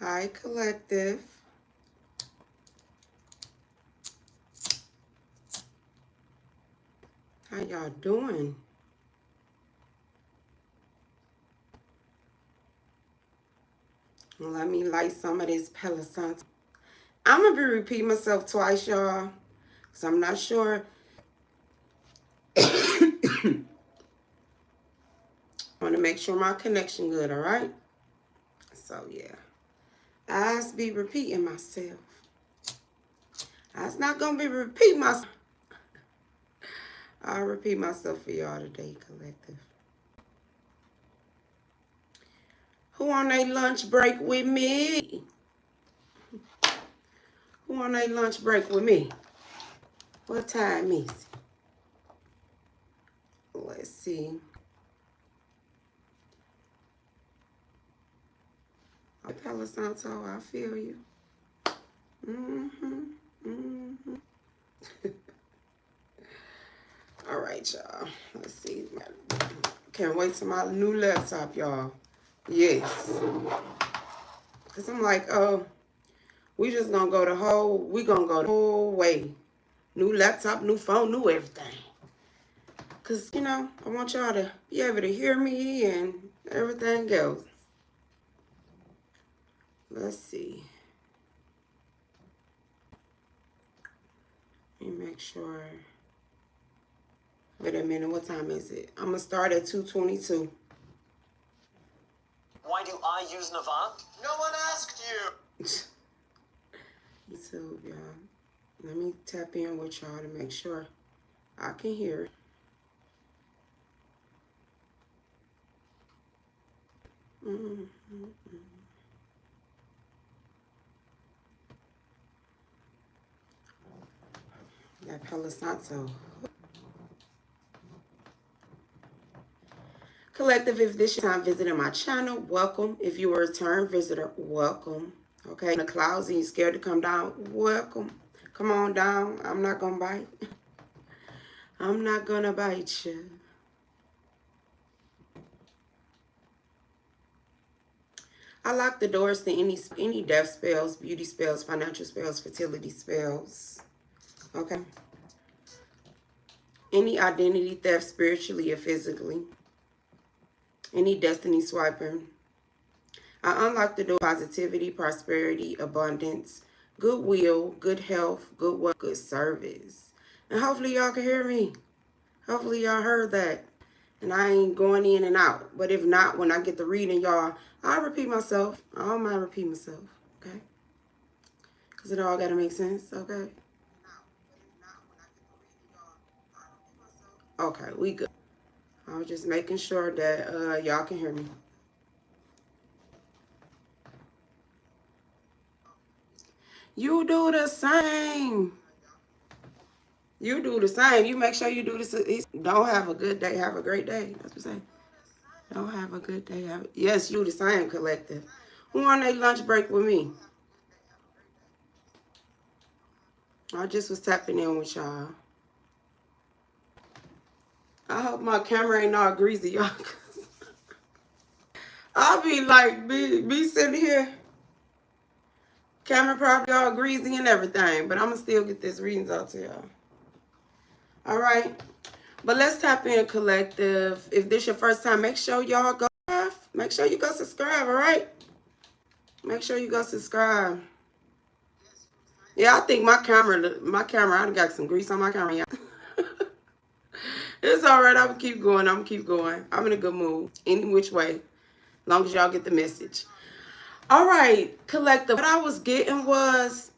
Hi, collective. How y'all doing? Let me light some of this Palo Santo. I'm going to be repeating myself twice, y'all, because I'm not sure. I want to make sure my connection good, all right? So, yeah. I'll be repeating myself. I was not going to be repeating myself. I'll repeat myself for y'all today, collective. Who on a lunch break with me? Who on a lunch break with me? What time is it? Let's see. Palo Santo, I feel you. All right, y'all. Let's see. Can't wait till my new laptop, y'all. Yes. Because I'm like, oh, we just going to go the whole way. New laptop, new phone, new everything. Because, I want y'all to be able to hear me and everything else. Let's see. Let me make sure. Wait a minute, what time is it? I'm going to start at 2:22. Why do I use Navant? No one asked you. YouTube, y'all. Let me tap in with y'all to make sure I can hear. That Palo Santo. Collective, if this is your time visiting my channel, welcome. If you are a return visitor, welcome. Okay, in the clouds and you're scared to come down, welcome. Come on down. I'm not going to bite. I'm not going to bite you. I lock the doors to any death spells, beauty spells, financial spells, fertility spells. Okay. Any identity theft, spiritually or physically. Any destiny swiping. I unlock the door to positivity, prosperity, abundance, goodwill, good health, good work, good service. And hopefully y'all can hear me. Hopefully y'all heard that. And I ain't going in and out. But if not, when I get the reading, y'all, I'll repeat myself. I don't mind repeating myself. Okay? Because it all got to make sense. Okay? Okay, we good. I was just making sure that y'all can hear me. You do the same. You do the same. You make sure you do this. Don't have a good day. Have a great day. That's what I'm saying. Don't have a good day. Yes, you the same, collective. Who on a lunch break with me? I just was tapping in with y'all. I hope my camera ain't all greasy, y'all. I'll be like, be sitting here. Camera probably all greasy and everything. But I'm going to still get this readings out to y'all. All right. But let's tap in, collective. If this your first time, make sure y'all go. Make sure you go subscribe, all right? Make sure you go subscribe. Yeah, I think my camera, I done got some grease on my camera, y'all. It's all right. I'm going to keep going. I'm in a good mood. Any which way. As long as y'all get the message. All right, collective. What I was getting was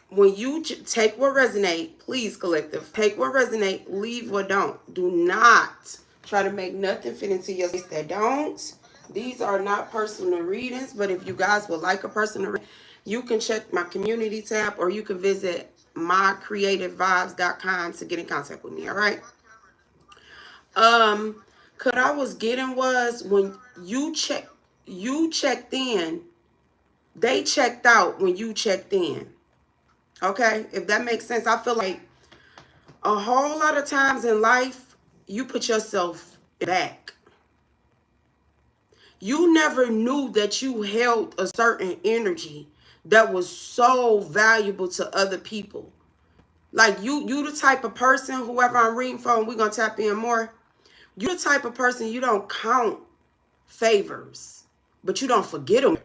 when you take what resonate, please, collective. Take what resonate, leave what don't. Do not try to make nothing fit into your space that don't. These are not personal readings, but if you guys would like a personal reading, you can check my community tab or you can visit mycreativevibes.com to get in contact with me, all right? What I was getting was when you checked in, they checked out when you checked in. Okay? If that makes sense. I feel like a whole lot of times in life, you put yourself back. You never knew that you held a certain energy that was so valuable to other people. Like you the type of person, whoever I'm reading for, and we're gonna tap in more. You the type of person, you don't count favors, but you don't forget them.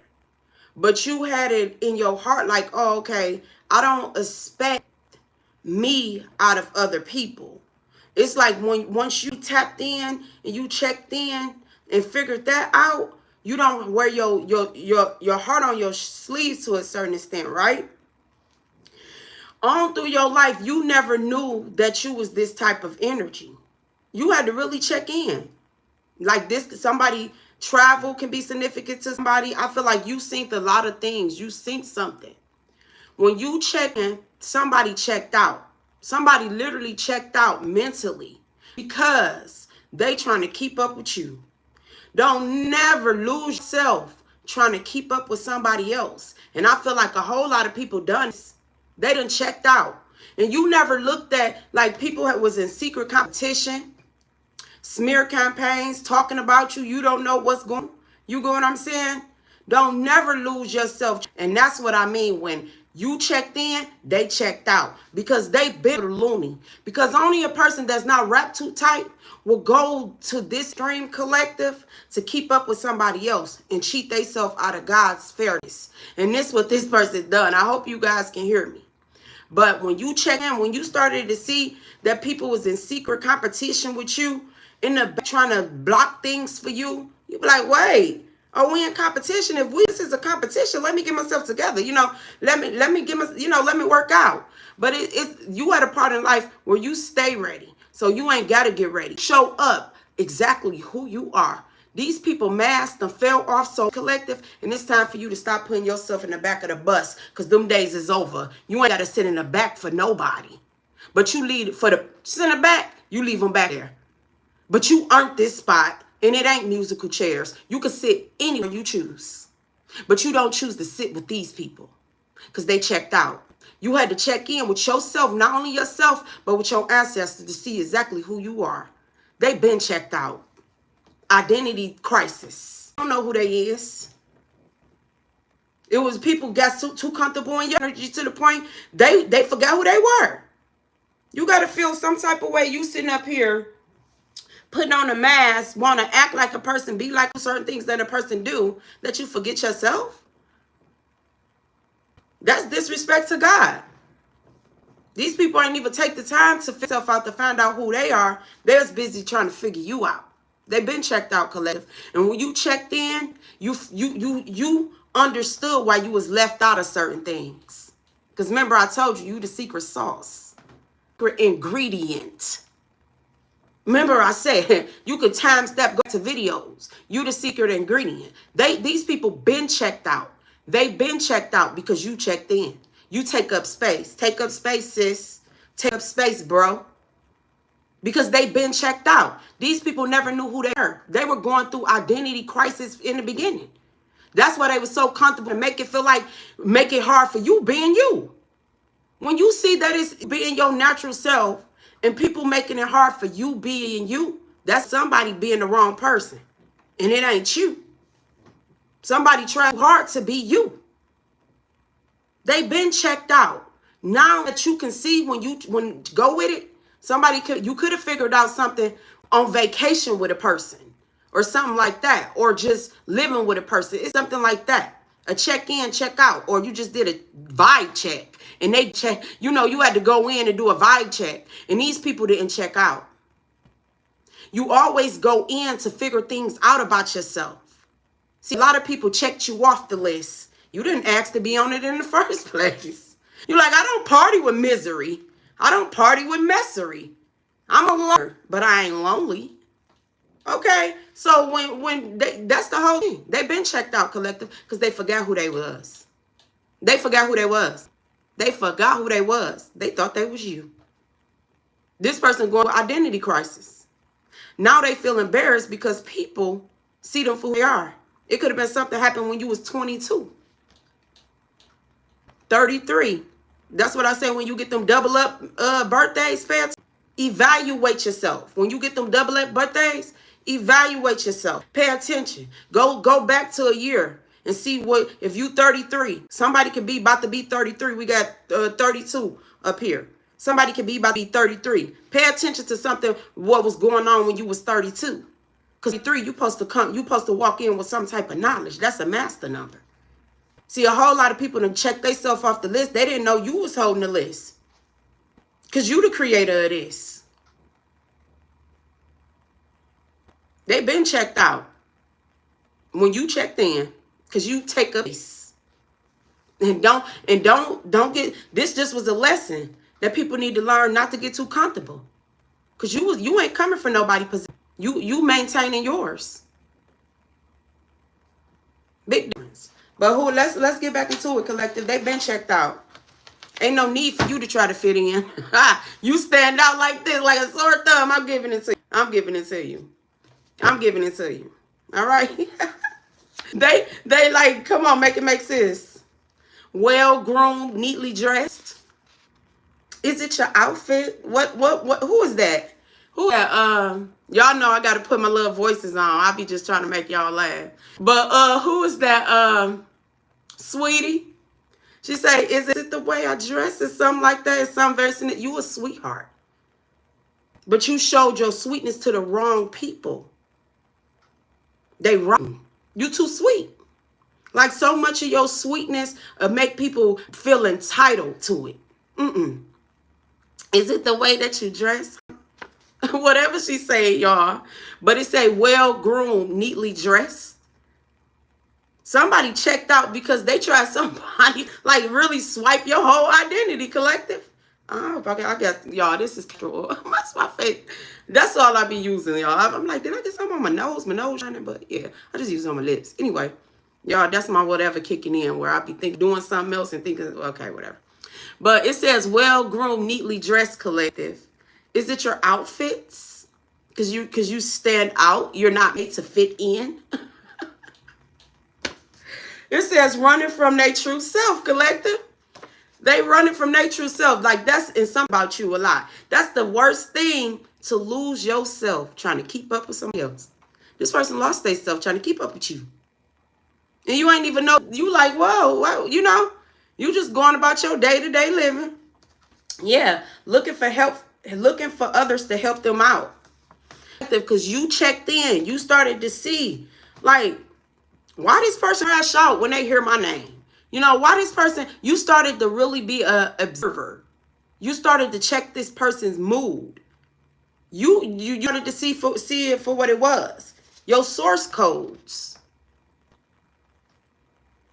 But you had it in your heart like, oh, okay, I don't expect me out of other people. It's like once you tapped in and you checked in and figured that out, you don't wear your heart on your sleeves to a certain extent, right? On through your life, you never knew that you was this type of energy. You had to really check in. Like this, somebody travel can be significant to somebody. I feel like you synced a lot of things. You synced something. When you check in, somebody checked out. Somebody literally checked out mentally because they trying to keep up with you. Don't never lose yourself trying to keep up with somebody else. And I feel like a whole lot of people done this. They done checked out. And you never looked at, like, people that was in secret competition, smear campaigns, talking about you. You don't know what's going on. You go what I'm saying? Don't never lose yourself. And that's what I mean when you checked in, they checked out. Because they been loony. Because only a person that's not wrapped too tight will go to this dream collective to keep up with somebody else and cheat themselves out of God's fairness. And this is what this person done. I hope you guys can hear me. But when you check in, when you started to see that people was in secret competition with you, in the back trying to block things for you, you be like, wait, are we in competition? If this is a competition, let me get myself together. You know, let me get my, let me work out. But you at a part in life where you stay ready. So you ain't got to get ready. Show up exactly who you are. These people masked and fell off so collective, and it's time for you to stop putting yourself in the back of the bus because them days is over. You ain't got to sit in the back for nobody. But you leave for the sit in the back, you leave them back there. But you earned this spot, and it ain't musical chairs. You can sit anywhere you choose. But you don't choose to sit with these people because they checked out. You had to check in with yourself, not only yourself, but with your ancestors to see exactly who you are. They been checked out. Identity crisis. I don't know who they is. It was people got too comfortable in your energy to the point they forgot who they were. You got to feel some type of way. You sitting up here putting on a mask, want to act like a person, be like certain things that a person do, that you forget yourself. That's disrespect to God. These people ain't even take the time to figure themselves out to find out who they are. They're just busy trying to figure you out. They've been checked out, collective. And when you checked in, you understood why you was left out of certain things. Because remember, I told you the secret sauce, secret ingredient. Remember, I said you could time step go to videos. You the secret ingredient. These people been checked out. They've been checked out because you checked in. You take up space. Take up space, sis. Take up space, bro. Because they've been checked out. These people never knew who they were. They were going through identity crisis in the beginning. That's why they were so comfortable to make it hard for you being you. When you see that it's being your natural self and people making it hard for you being you, that's somebody being the wrong person. And it ain't you. Somebody tried hard to be you. They've been checked out. Now that you can see when go with it, you could have figured out something on vacation with a person or something like that, or just living with a person. It's something like that. A check in, check out, or you just did a vibe check and they check, you had to go in and do a vibe check and these people didn't check out. You always go in to figure things out about yourself. See, a lot of people checked you off the list. You didn't ask to be on it in the first place. You're like, I don't party with misery. I don't party with messery. I'm a loner, but I ain't lonely. Okay, so that's the whole thing. They've been checked out, collective, because they forgot who they was. They forgot who they was. They forgot who they was. They thought they was you. This person going through identity crisis. Now they feel embarrassed because people see them for who they are. It could have been something happened when you was 22. 33. That's what I say when you get them double up birthdays, fans. Evaluate yourself. When you get them double up birthdays, Evaluate yourself. Pay attention. Go back to a year and see what, if you 33, somebody could be about to be 33. We got 32 up here. Somebody could be about to be 33. Pay attention to something, what was going on when you was 32. Because 33, you supposed to walk in with some type of knowledge. That's a master number. See, a whole lot of people done check themselves off the list. They didn't know you was holding the list. Because you the creator of this. They been checked out. When you checked in, because you take a piece. And don't get, this just was a lesson that people need to learn not to get too comfortable. Because you ain't coming for nobody position. You maintaining yours. Big difference. But let's get back into it, collective. They've been checked out. Ain't no need for you to try to fit in. You stand out like this, like a sore thumb. I'm giving it to you. I'm giving it to you. I'm giving it to you. All right? They like, come on, make it make sense. Well-groomed, neatly dressed. Is it your outfit? What, who is that? Who that? Y'all know I got to put my little voices on. I'll be just trying to make y'all laugh. But who is that? Sweetie? She say, is it the way I dress or something like that? It's something very sweet. You a sweetheart. But you showed your sweetness to the wrong people. They wrong. You too sweet. Like so much of your sweetness make people feel entitled to it. Is it the way that you dress? Whatever she say, y'all. But it say well-groomed, neatly dressed. Somebody checked out because they tried somebody like really swipe your whole identity, collective. Oh, I guess, y'all, this is true. That's my face. That's all I be using, y'all. I'm like, did I get something on my nose? My nose shining, but yeah, I just use it on my lips. Anyway, y'all, that's my whatever kicking in where I be doing something else and thinking, okay, whatever. But it says well-groomed, neatly dressed, collective. Is it your outfits? Because you stand out. You're not made to fit in. It says running from their true self, collective. They running from their true self. Like that's in something about you a lot. That's the worst thing, to lose yourself trying to keep up with somebody else. This person lost themselves trying to keep up with you. And you ain't even know. You like, whoa, you know. You just going about your day-to-day living. Yeah, looking for help, looking for others to help them out. Because you checked in. You started to see, like, why this person crash out when they hear my name? You know, why this person, you started to really be an observer. You started to check this person's mood. You started to see it for what it was. Your source codes.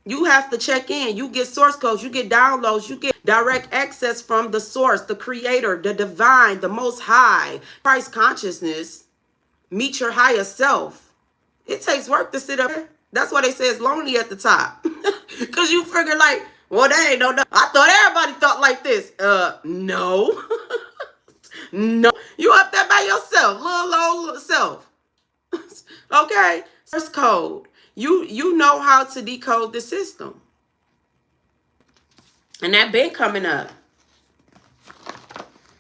You have to check in. You get source codes. You get downloads. You get direct access from the source, the creator, the divine, the most high. Christ consciousness. Meet your higher self. It takes work to sit up there. That's why they say it's lonely at the top. Because you figure like, well, they ain't no. I thought everybody thought like this. No. No. You up there by yourself. Little old self. Okay. Source code. You know how to decode the system. And that been coming up.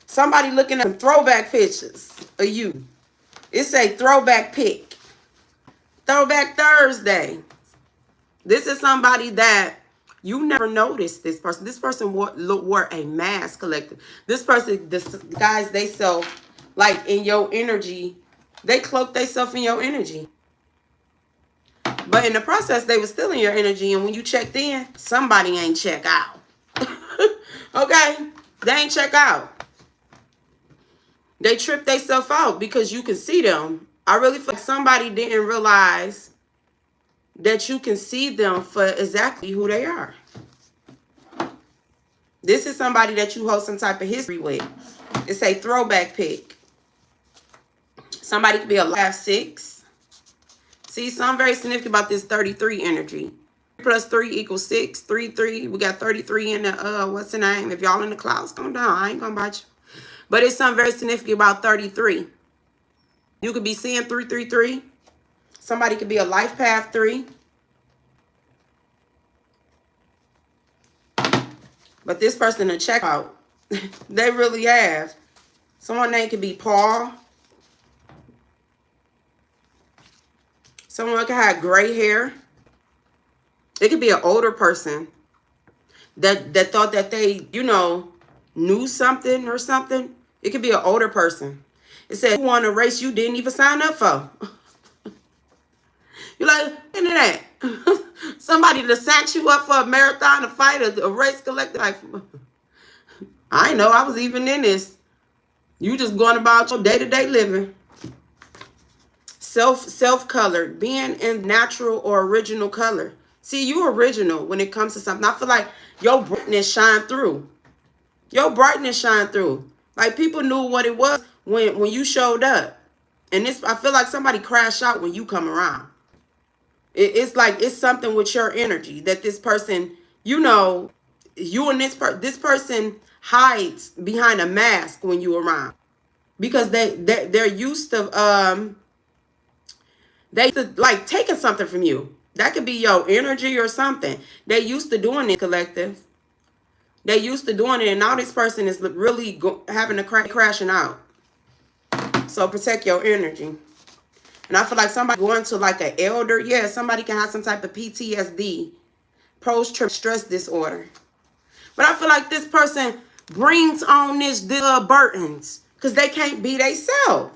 Somebody looking at throwback pictures of you. It say throwback pic. Throwback Thursday. This is somebody that you never noticed this person. This person wore a mask, collective. This person disguised themselves like in your energy. They cloaked themselves in your energy. But in the process, they were still in your energy. And when you checked in, somebody ain't check out. Okay? They ain't check out. They tripped themselves out because you can see them. I really feel like somebody didn't realize that you can see them for exactly who they are. This is somebody that you hold some type of history with. It's a throwback pic. Somebody could be a laugh 6. See, something very significant about this 33 energy. 3 plus 3 equals 6. 3, 3. We got 33 in the, what's the name? If y'all in the clouds, come down. I ain't gonna bite you. But it's something very significant about 33. You could be seeing 333. Somebody could be a life path 3. But this person to check out. They really have. Someone's name could be Paul. Someone can have gray hair. It could be an older person that thought that they, knew something or something. It could be an older person. It said you won a race you didn't even sign up for. You're like, into that. Somebody that signed you up for a marathon, a fight, a race collector. Like, I know I was even in this. You just going about your day-to-day living. Self-colored, being in natural or original color. See, you original when it comes to something. I feel like your brightness shine through. Your brightness shine through. Like people knew what it was when you showed up. And this, I feel like somebody crashed out when you come around. It's like it's something with your energy that this person, you and this person hides behind a mask when you around, because they're used to they like taking something from you. That could be your energy or something. They used to doing it, collective. They used to doing it, and now this person is really having a crashing out. So protect your energy. And I feel like somebody going to like an elder. Yeah, somebody can have some type of PTSD, post-traumatic stress disorder. But I feel like this person brings on this burdens because they can't be themselves.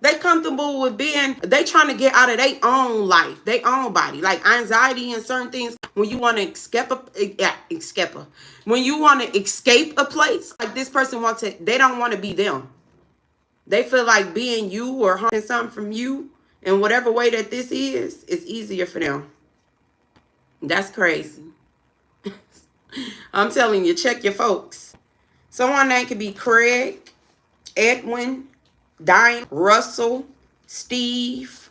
They comfortable with they trying to get out of their own life, their own body. Like anxiety and certain things, when you want to when you want to escape a place, like this person they don't want to be them. They feel like being you or hunting something from you in whatever way that this is easier for them. That's crazy. I'm telling you, check your folks. Someone that could be Craig, Edwin, Diane, Russell, Steve.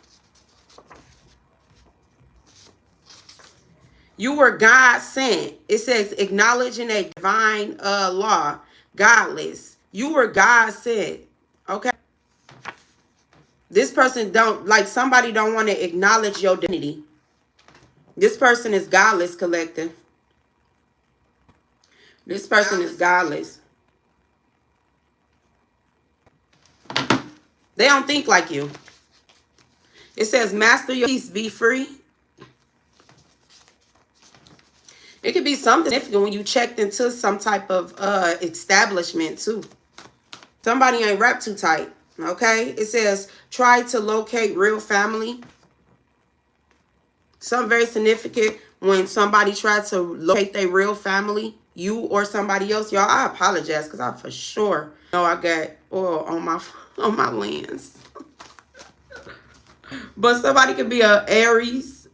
You were God sent. It says acknowledging a divine law, godless. You were God sent. Okay. This person somebody don't want to acknowledge your dignity. This person is godless, collective. This person is godless. They don't think like you. It says master your peace, be free. It could be something significant when you checked into some type of establishment too. Somebody ain't wrapped too tight. Okay, it says try to locate real family. Something very significant when somebody tried to locate their real family, you or somebody else. Y'all, I apologize because I for sure know I got oil on my lens. But somebody could be a Aries.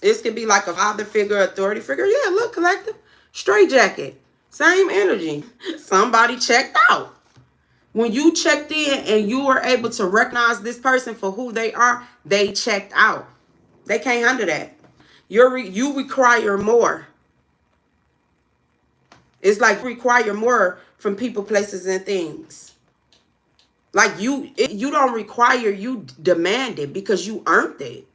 This could be like a father figure, authority figure. Yeah, look, collective, straight jacket, same energy. Somebody checked out. When you checked in and you were able to recognize this person for who they are, they checked out. They can't handle that. You require more. It's like require more from people, places, and things. Like you don't require, you demand it because you earned it.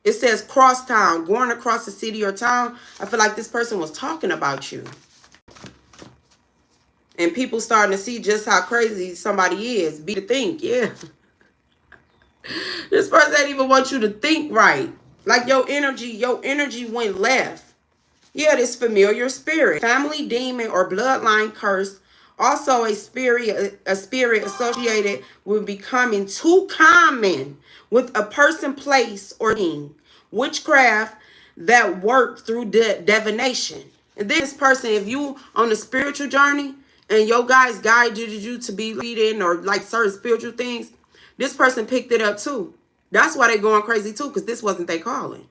It says cross town, going across the city or town. I feel like this person was talking about you. And people starting to see just how crazy somebody is. Be to think, yeah. This person ain't even want you to think right. Like your energy went left. Yeah, this familiar spirit, family demon or bloodline curse. Also a spirit associated with becoming too common with a person, place, or thing. Witchcraft that work through divination. And this person, if you on a spiritual journey and your guys guided you to be leading or like certain spiritual things, this person picked it up too. That's why they're going crazy too, because this wasn't their calling.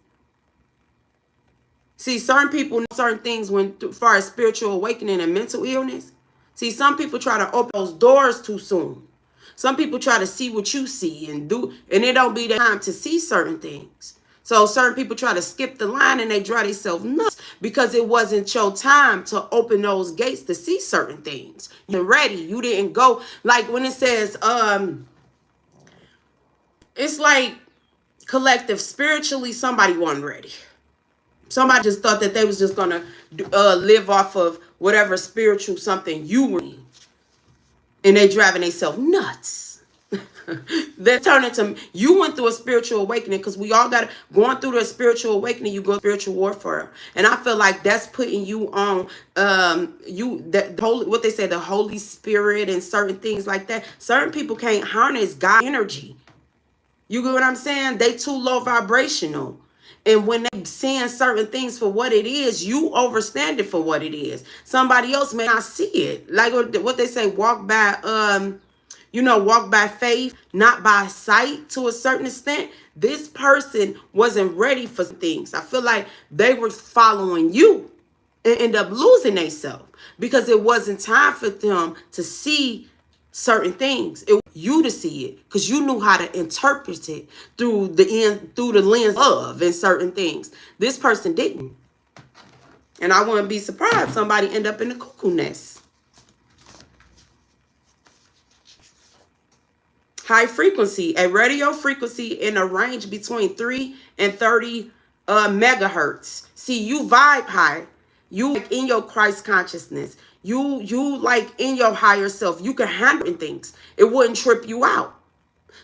See, certain people know certain things when as far as spiritual awakening and mental illness. See, some people try to open those doors too soon. Some people try to see what you see and it don't be the time to see certain things. So certain people try to skip the line and they drive themselves nuts because it wasn't your time to open those gates to see certain things. You're ready. You didn't go. Like when it says, it's like collective spiritually, somebody wasn't ready. Somebody just thought that they was just going to live off of whatever spiritual something you were in. And they driving themselves nuts. That turned into, you went through a spiritual awakening, because we all got going through the spiritual awakening. You go spiritual warfare, and I feel like that's putting you on that holy, what they say, the Holy Spirit and certain things like that. Certain people can't harness God energy. You get what I'm saying? They too low vibrational. And when they seeing certain things for what it is, you overstand it for what it is. Somebody else may not see it. Like what they say, walk by walk by faith, not by sight to a certain extent. This person wasn't ready for things. I feel like they were following you and end up losing themselves because it wasn't time for them to see certain things. It was you to see it because you knew how to interpret it through the lens of and certain things. This person didn't. And I wouldn't be surprised somebody end up in the cuckoo nest. High frequency, a radio frequency in a range between 3 and 30 megahertz. See, you vibe high. You like in your Christ consciousness. You like in your higher self. You can handle things. It wouldn't trip you out.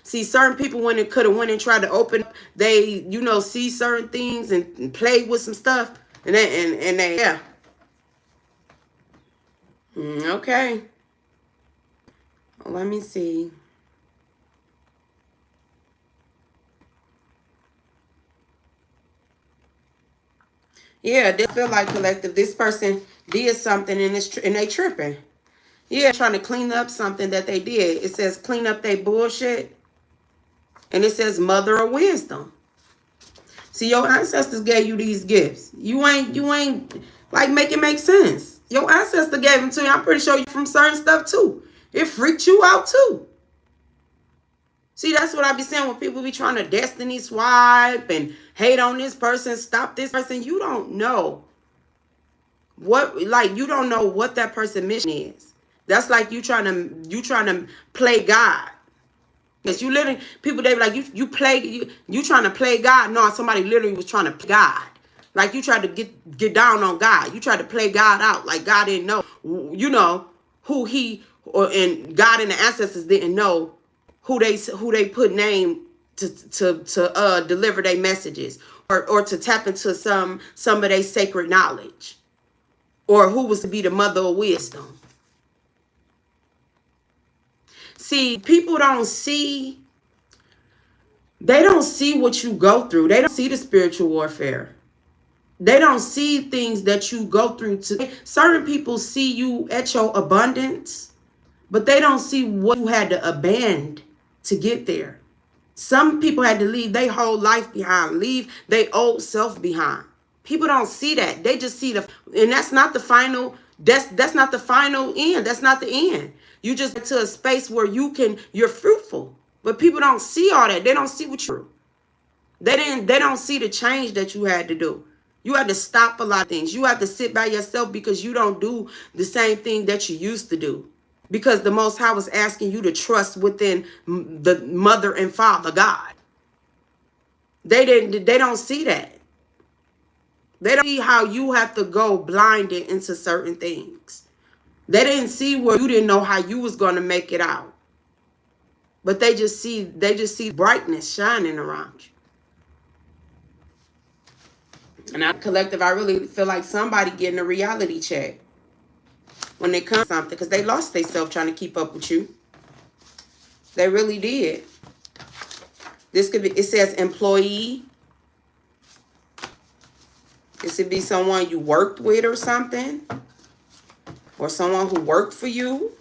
See, certain people when it could have went and tried to open up, they, see certain things and play with some stuff. And they yeah. Okay. Well, let me see. Yeah, they feel like collective. This person did something and they tripping. Yeah, trying to clean up something that they did. It says clean up their bullshit. And it says mother of wisdom. See, your ancestors gave you these gifts. You ain't like make it make sense. Your ancestor gave them to you. I'm pretty sure you from certain stuff too. It freaked you out too. See, that's what I be saying when people be trying to destiny swipe and hate on this person, stop this person. You don't know you don't know what that person's mission is. That's like you trying to play God. Yes, you literally, people, they be like, you trying to play God. No, somebody literally was trying to play God. Like you tried to get down on God. You tried to play God out. Like God didn't know, who and God and the ancestors didn't know who they put name to deliver their messages or to tap into some of their sacred knowledge, or who was to be the mother of wisdom. See, people don't see what you go through. They don't see the spiritual warfare. They don't see things that you go through. Certain people see you at your abundance, but they don't see what you had to abandon to get there. Some people had to leave their whole life behind, leave their old self behind. People don't see that. They just see and that's not the final, that's not the final end. That's not the end. You just get to a space where you're fruitful. But people don't see all that. They don't see what you're. They don't see the change that you had to do. You had to stop a lot of things. You have to sit by yourself because you don't do the same thing that you used to do. Because the Most High was asking you to trust within the mother and father, God. They don't see that. They don't see how you have to go blinded into certain things. They didn't see where you didn't know how you was going to make it out. But they just see brightness shining around you. And our collective, I really feel like somebody getting a reality check when they come to something, because they lost themselves trying to keep up with you. They really did. This could be, it says employee. This could be someone you worked with or something. Or someone who worked for you.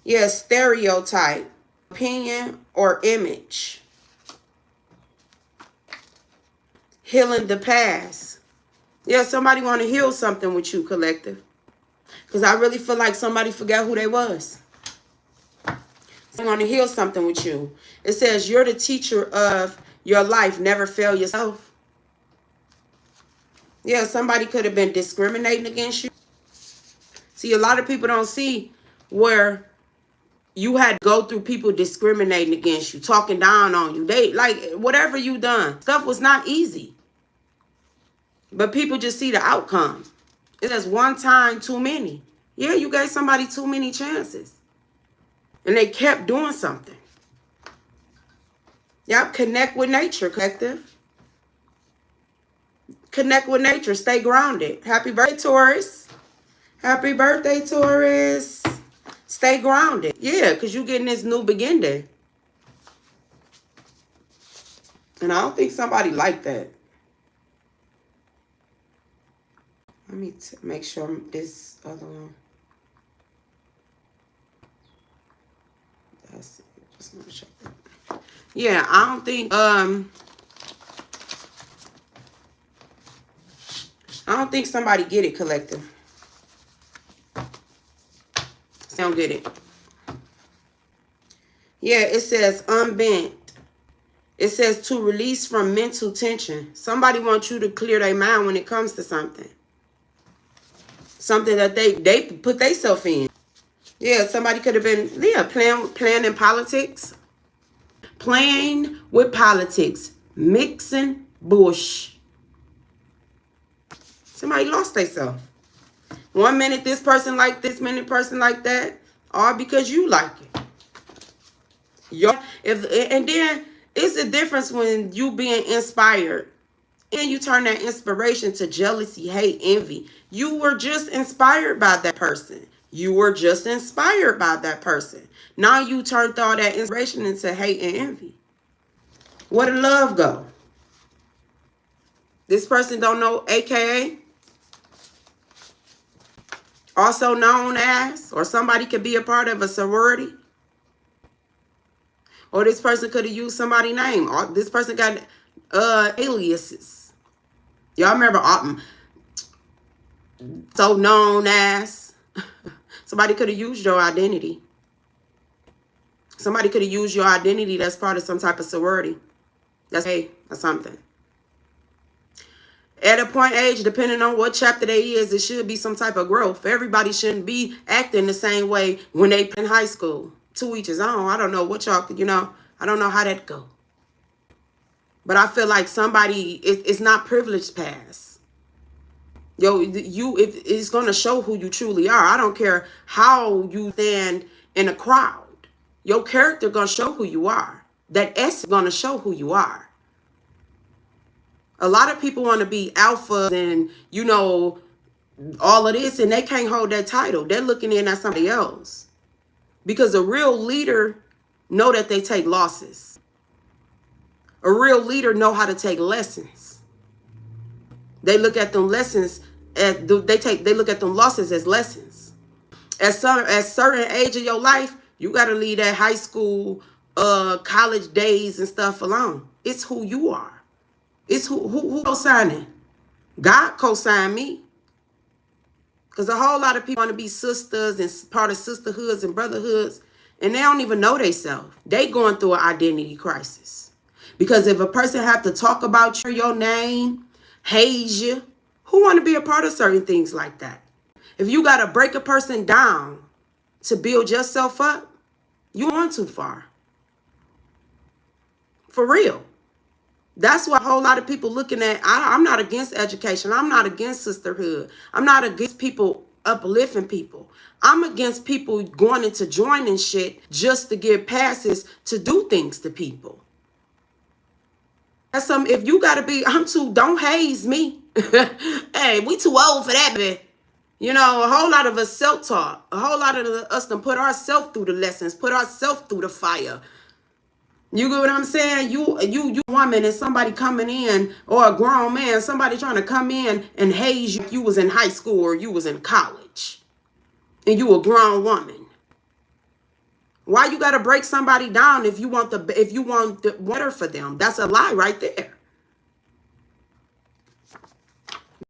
Yeah, stereotype, opinion, or image. Healing the past. Yeah, somebody want to heal something with you, collective. Because I really feel like somebody forgot who they was. They want to heal something with you. It says you're the teacher of your life. Never fail yourself. Yeah, somebody could have been discriminating against you. See, a lot of people don't see where you had to go through people discriminating against you, talking down on you. They, like, whatever you done, stuff was not easy. But people just see the outcome. It says one time too many. Yeah, you gave somebody too many chances. And they kept doing something. Yep, connect with nature, collective. Connect with nature. Stay grounded. Happy birthday, Taurus. Happy birthday, Taurus. Stay grounded. Yeah, because you're getting this new beginning. And I don't think somebody like that. Let me make sure this other one. That's it. Just want to check that. Yeah, I don't think somebody get it, collective. Don't get it. Yeah, it says unbent. It says to release from mental tension. Somebody wants you to clear their mind when it comes to something. Something that they put themselves in. Yeah, somebody could have been, playing in politics. Playing with politics. Mixing bush. Somebody lost themselves. 1 minute this person like this, minute person like that. All because you like it. And then it's a difference when you being inspired and you turn that inspiration to jealousy, hate, envy. You were just inspired by that person. You were just inspired by that person. Now you turned all that inspiration into hate and envy. Where did love go? This person don't know, AKA, also known as, or somebody could be a part of a sorority. Or this person could have used somebody's name. Or this person got aliases. Y'all remember so known as. Somebody could have used your identity. Somebody could have used your identity that's part of some type of sorority. That's or something. At a point age, depending on what chapter they is, it should be some type of growth. Everybody shouldn't be acting the same way when they in high school. To each his own. I don't know what y'all, I don't know how that go. But I feel like somebody, it's not privileged pass. It's going to show who you truly are. I don't care how you stand in a crowd. Your character going to show who you are. That S is going to show who you are. A lot of people want to be alpha and, all of this, and they can't hold that title. They're looking in at somebody else. Because a real leader know that they take losses. A real leader know how to take lessons. They look at them lessons as they look at them losses as lessons. At certain age of your life, you got to leave that high school, college days and stuff alone. It's who you are. It's who co-signing. God co-signed me. Because a whole lot of people want to be sisters and part of sisterhoods and brotherhoods, and they don't even know themselves. They going through an identity crisis. Because if a person have to talk about your name, haze you, who want to be a part of certain things like that? If you got to break a person down to build yourself up, you going too far. For real. That's why a whole lot of people looking at, I'm not against education. I'm not against sisterhood. I'm not against people uplifting people. I'm against people going into joining shit just to get passes to do things to people. That's something, if you got to be, don't haze me. Hey, we too old for that, baby. A whole lot of us self-taught. A whole lot of us done put ourselves through the lessons, put ourselves through the fire. You get what I'm saying? You woman and somebody coming in, or a grown man, somebody trying to come in and haze you like you was in high school or you was in college. And you a grown woman. Why you gotta break somebody down if you want the better for them? That's a lie right there.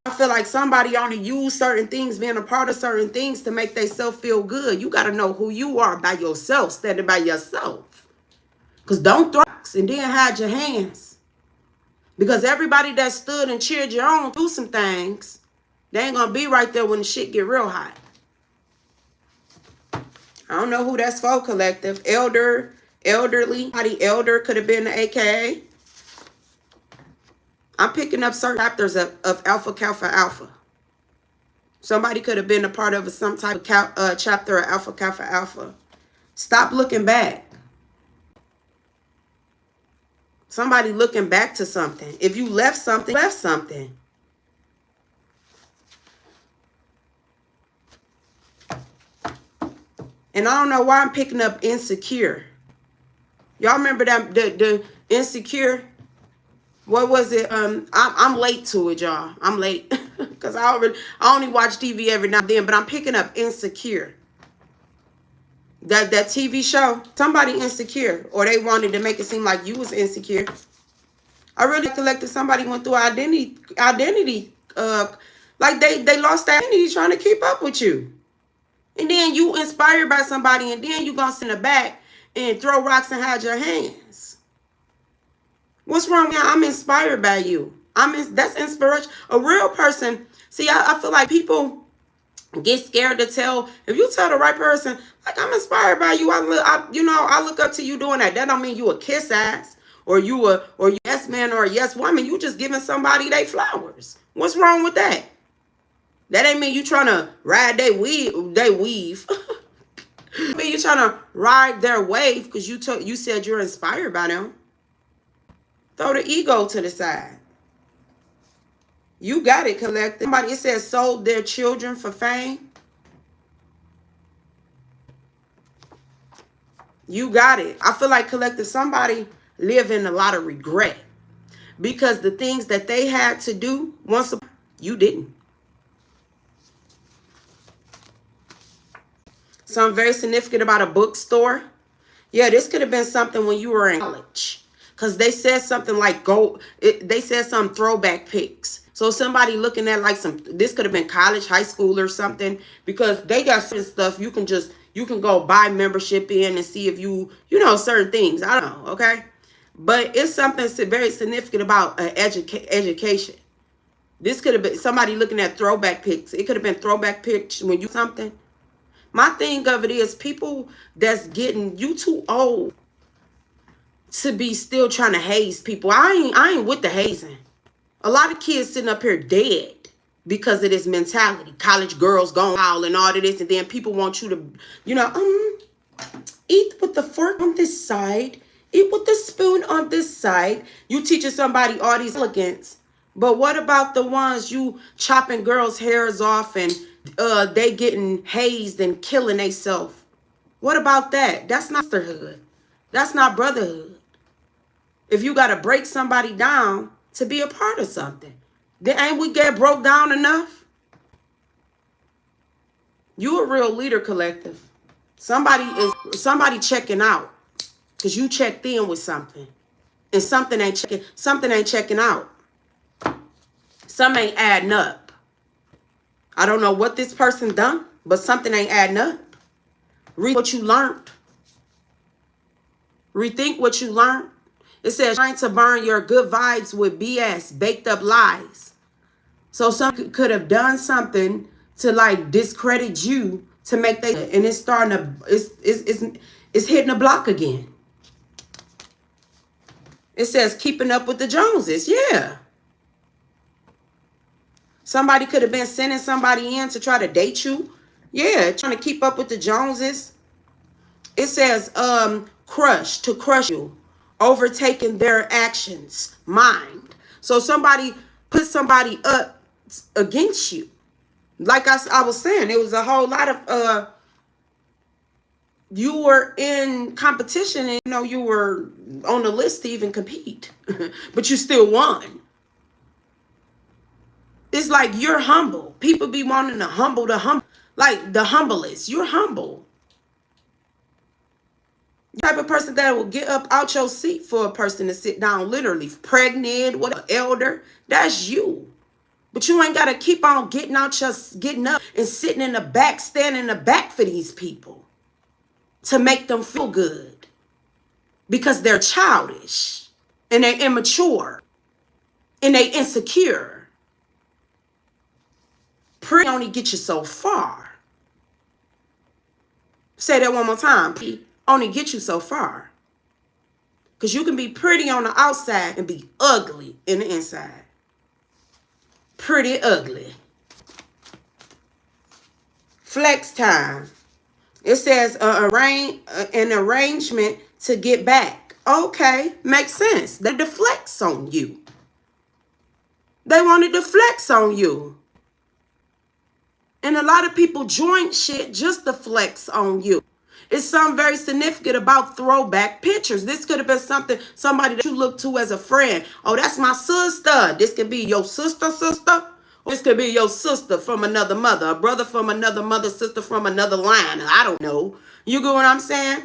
I feel like somebody only use certain things, being a part of certain things to make themselves feel good. You gotta know who you are by yourself, standing by yourself. Because don't throw rocks and then hide your hands. Because everybody that stood and cheered you on through some things, they ain't going to be right there when the shit get real hot. I don't know who that's for, collective. Elderly. Body elder could have been the AKA. I'm picking up certain chapters of Alpha Kappa Alpha. Somebody could have been a part of some type of chapter of Alpha Kappa Alpha. Stop looking back. Somebody looking back to something. If you left something, left something. And I don't know why I'm picking up insecure. Y'all remember that the insecure? What was it? I'm late to it, y'all. I'm late because I only watch TV every now and then. But I'm picking up insecure. That TV show, somebody insecure, or they wanted to make it seem like you was insecure. I really collected somebody went through identity, like they lost their identity trying to keep up with you. And then you inspired by somebody, and then you gonna sit in the back and throw rocks and hide your hands. What's wrong? I'm inspired by you. That's inspiration. A real person. See, I feel like people get scared to tell. If you tell the right person, like, I'm inspired by you, I look up to you doing that. That don't mean you a kiss ass or you yes man or a yes woman. You just giving somebody they flowers. What's wrong with that? That ain't mean you trying to ride they weave. I mean, you trying to ride their wave because you said you're inspired by them. Throw the ego to the side. You got it, collective. Somebody, it says, sold their children for fame. You got it. I feel like, collective, somebody live in a lot of regret because the things that they had to do once you didn't. Something very significant about a bookstore. Yeah, this could have been something when you were in college. Because they said something like they said some throwback pics. So somebody looking at like this could have been college, high school or something. Because they got certain stuff you can go buy membership in and see if you know certain things. I don't know, okay? But it's something very significant about education. This could have been somebody looking at throwback pics. It could have been throwback pics when you something. My thing of it is people that's getting you too old to be still trying to haze people. I ain't with the hazing. A lot of kids sitting up here dead because of this mentality. College girls going wild and all of this, and then people want you to, eat with the fork on this side, eat with the spoon on this side. You teaching somebody all these elegance, but what about the ones you chopping girls' hairs off and they getting hazed and killing themselves? What about that? That's not sisterhood. That's not brotherhood. If you got to break somebody down to be a part of something, then ain't we get broke down enough? You a real leader, collective. Somebody checking out because you checked in with something, and something ain't checking out. Something ain't adding up. I don't know what this person done, but something ain't adding up. Read what you learned. Rethink what you learned. It says trying to burn your good vibes with BS, baked up lies. So some could have done something to like discredit you to make and it's starting to it's hitting the block again. It says keeping up with the Joneses. Yeah. Somebody could have been sending somebody in to try to date you. Yeah, trying to keep up with the Joneses. It says crush you. Overtaking their actions, mind. So somebody put somebody up against you. Like I was saying, it was a whole lot of you were in competition and you were on the list to even compete, but you still won. It's like you're humble. People be wanting to humble like the humblest. You're humble. The type of person that will get up out your seat for a person to sit down, literally pregnant, what elder, that's you. But you ain't got to keep on getting up and sitting in the back, standing in the back for these people to make them feel good because they're childish and they're immature and they insecure. Pretty only get you so far. Say that one more time. Only get you so far. Because you can be pretty on the outside and be ugly in the inside. Pretty ugly. Flex time. It says an arrangement to get back. Okay, makes sense. They deflex on you. They wanted to flex on you. And a lot of people join shit just to flex on you. It's something very significant about throwback pictures. This could have been somebody that you look to as a friend. Oh, that's my sister. This could be your sister. This could be your sister from another mother, a brother from another mother, sister from another line. I don't know. You get what I'm saying?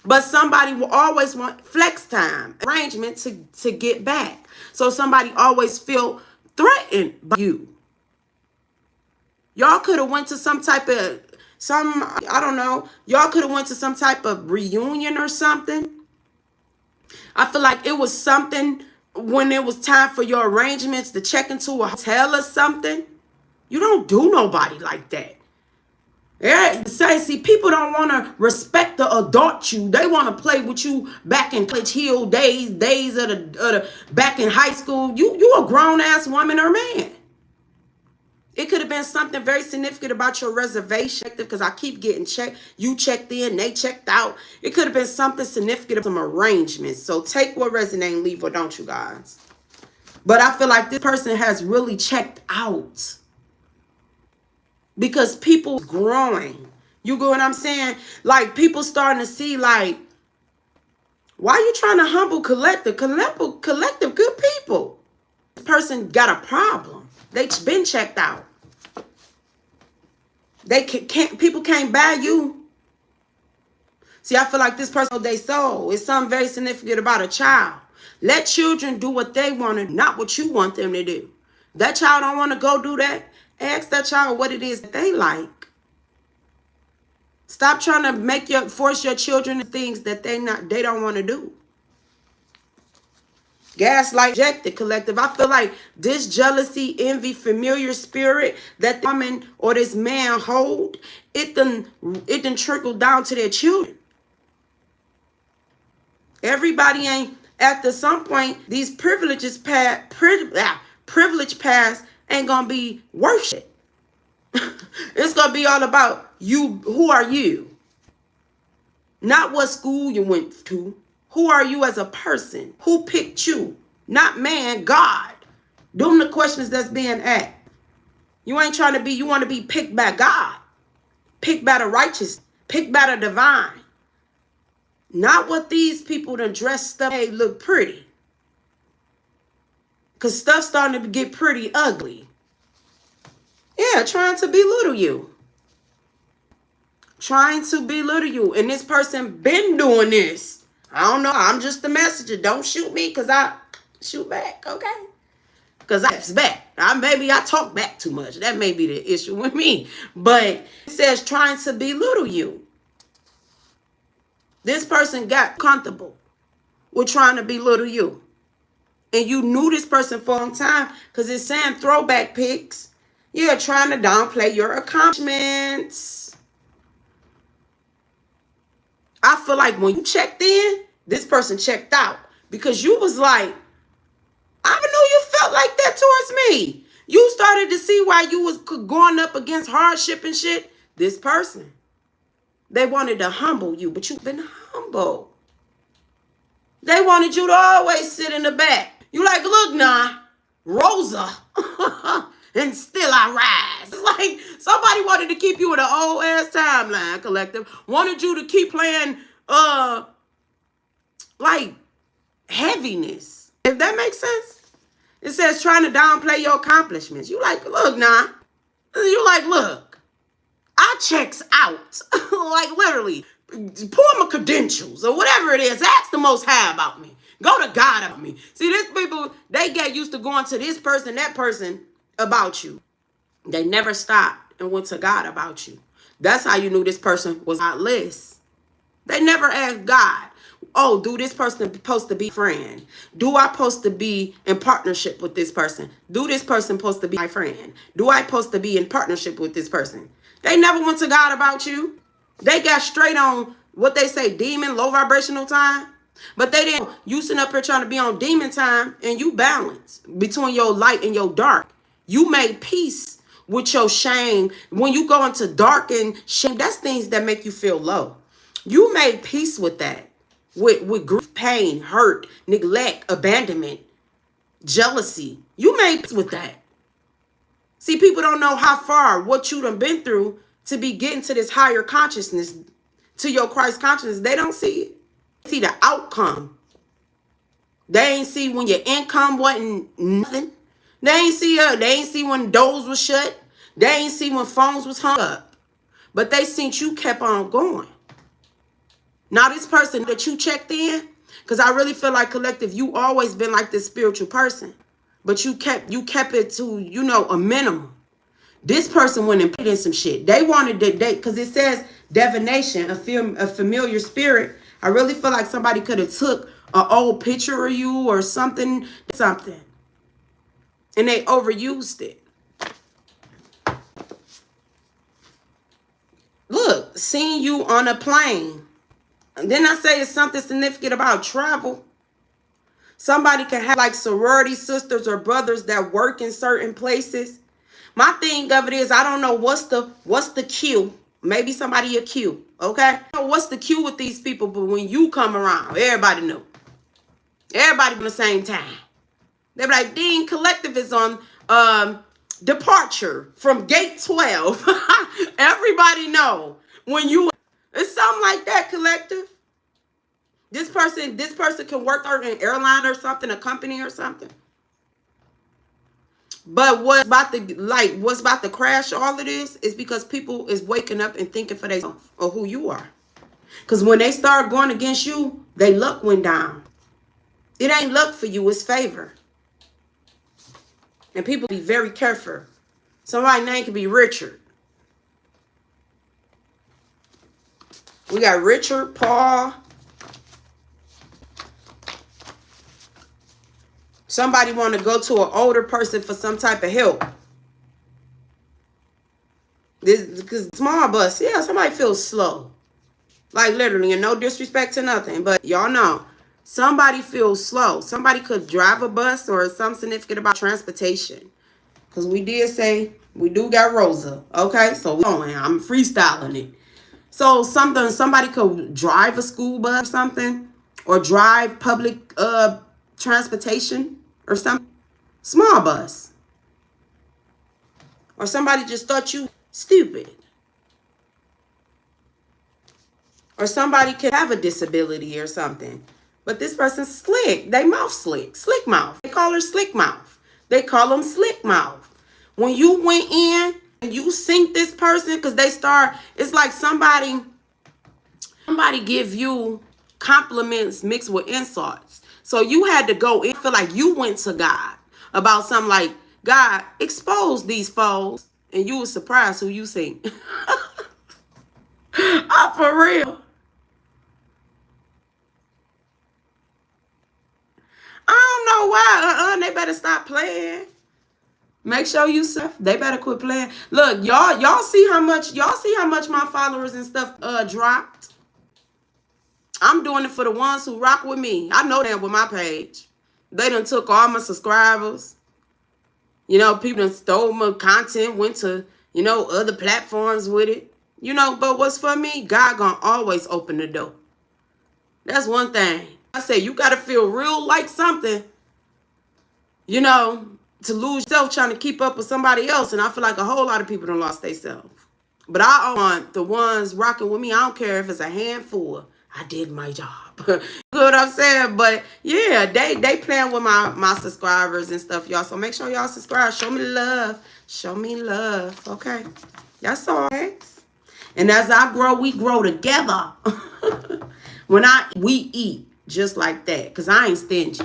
But somebody will always want flex time, arrangement to get back. So somebody always feel threatened by you. Y'all could have went to some type of, I don't know. Y'all could have went to some type of reunion or something. I feel like it was something when it was time for your arrangements to check into a hotel or something. You don't do nobody like that. Yeah, see, people don't want to respect the adult you. They want to play with you back in College Hill days of the back in high school. You a grown ass woman or man. It could have been something very significant about your reservation because I keep getting checked. You checked in, they checked out. It could have been something significant, some arrangements. So take what resonates and leave what don't, you guys. But I feel like this person has really checked out because people growing. You get what I'm saying? Like people starting to see like, why are you trying to humble collective? Collective good people. This person got a problem. They been checked out. They can't. People can't buy you. See, I feel like this person, they soul is something very significant about a child. Let children do what they want to, not what you want them to do. That child don't want to go do that. Ask that child what it is that they like. Stop trying to force your children to things that they don't want to do. Gaslight, rejected collective. I feel like this jealousy, envy, familiar spirit that the woman or this man hold, it done trickled down to their children. Everybody ain't, after some point, these privilege past ain't gonna be worth it. It's gonna be all about you. Who are you? Not what school you went to. Who are you as a person? Who picked you? Not man, God. Them the questions that's being asked. You ain't trying to be, you want to be picked by God. Picked by the righteous. Picked by the divine. Not what these people done dressed up, hey, look pretty. Because stuff's starting to get pretty ugly. Yeah, trying to belittle you. Trying to belittle you. And this person been doing this. I don't know. I'm just the messenger. Don't shoot me because I shoot back, okay? Because I back. Maybe I talk back too much. That may be the issue with me. But it says trying to belittle you. This person got comfortable with trying to belittle you. And you knew this person for a long time because it's saying throwback pics. You're trying to downplay your accomplishments. I feel like when you checked in, this person checked out because you was like, I didn't know you felt like that towards me. You started to see why you was going up against hardship and shit. This person, they wanted to humble you, but you've been humble. They wanted you to always sit in the back. You like, look now, Rosa, and still I rise. It's like somebody wanted to keep you in an old ass timeline, collective. Wanted you to keep playing, like heaviness. If that makes sense. It says trying to downplay your accomplishments. You like, look now. You like, look, I checks out. Like literally, pull my credentials or whatever it is. Ask the Most High about me. Go to God about me. See, these people, they get used to going to this person, that person about you. They never stopped and went to God about you. That's how you knew this person was on the list. They never asked God, oh, do this person supposed to be friend? Do I supposed to be in partnership with this person? Do this person supposed to be my friend? Do I supposed to be in partnership with this person? They never went to God about you. They got straight on what they say, demon, low vibrational time. But they didn't. You sitting up here trying to be on demon time and you balance between your light and your dark. You made peace with your shame, when you go into dark and shame, that's things that make you feel low. You made peace with that, with grief, pain, hurt, neglect, abandonment, jealousy. You made peace with that. See, people don't know how far, what you done been through to be getting to this higher consciousness, to your Christ consciousness. They don't see it. They see the outcome. They ain't see when your income wasn't nothing. They ain't see when doors was shut. They ain't see when phones was hung up. But they seen you kept on going. Now this person that you checked in, because I really feel like collective, you always been like this spiritual person. But you kept it to, you know, a minimum. This person went and put in some shit. They wanted to date, because it says divination, a familiar spirit. I really feel like somebody could have took an old picture of you or something. And they overused it. Look, seeing you on a plane. And then I say it's something significant about travel. Somebody can have like sorority sisters or brothers that work in certain places. My thing of it is, I don't know what's the cue. Maybe somebody a cue, okay? I don't know what's the cue with these people, but when you come around, everybody know. Everybody at the same time. They be like, Dean Collective is on departure from gate 12. Everybody know when you, it's something like that, Collective. This person can work for an airline or something, a company or something. But what's about to crash all of this is because people is waking up and thinking for themselves or who you are. Because when they start going against you, they luck went down. It ain't luck for you, it's favor. And people be very careful. Somebody's name could be Richard. We got Richard, Paul. Somebody want to go to an older person for some type of help. This because small bus, yeah, somebody feels slow. Like literally, and no disrespect to nothing, but y'all know. Somebody feels slow. Somebody could drive a bus or something significant about transportation. Because we did say we do got Rosa. Okay, so I'm freestyling it. So somebody could drive a school bus or something. Or drive public transportation or something. Small bus. Or somebody just thought you stupid. Or somebody could have a disability or something. But this person's slick. They mouth slick. Slick mouth. They call her slick mouth. They call them slick mouth. When you went in and you synced this person, because it's like somebody give you compliments mixed with insults. So you had to go in, feel like you went to God about something like, God, expose these foes. And you were surprised who you seen. I'm for real. I don't know why. They better stop playing. Make sure you stuff. They better quit playing. Look, y'all see how much my followers and stuff dropped. I'm doing it for the ones who rock with me. I know that with my page. They done took all my subscribers. You know, people done stole my content, went to, you know, other platforms with it. You know, but what's for me, God gonna always open the door. That's one thing. I say you gotta feel real like something, you know, to lose yourself trying to keep up with somebody else. And I feel like a whole lot of people done lost themselves. But I want the ones rocking with me. I don't care if it's a handful. I did my job. You know what I'm saying? But yeah, they playing with my subscribers and stuff, y'all. So make sure y'all subscribe. Show me love. Show me love. Okay. That's all. And as I grow, we grow together. We eat just like that. Because I ain't stingy.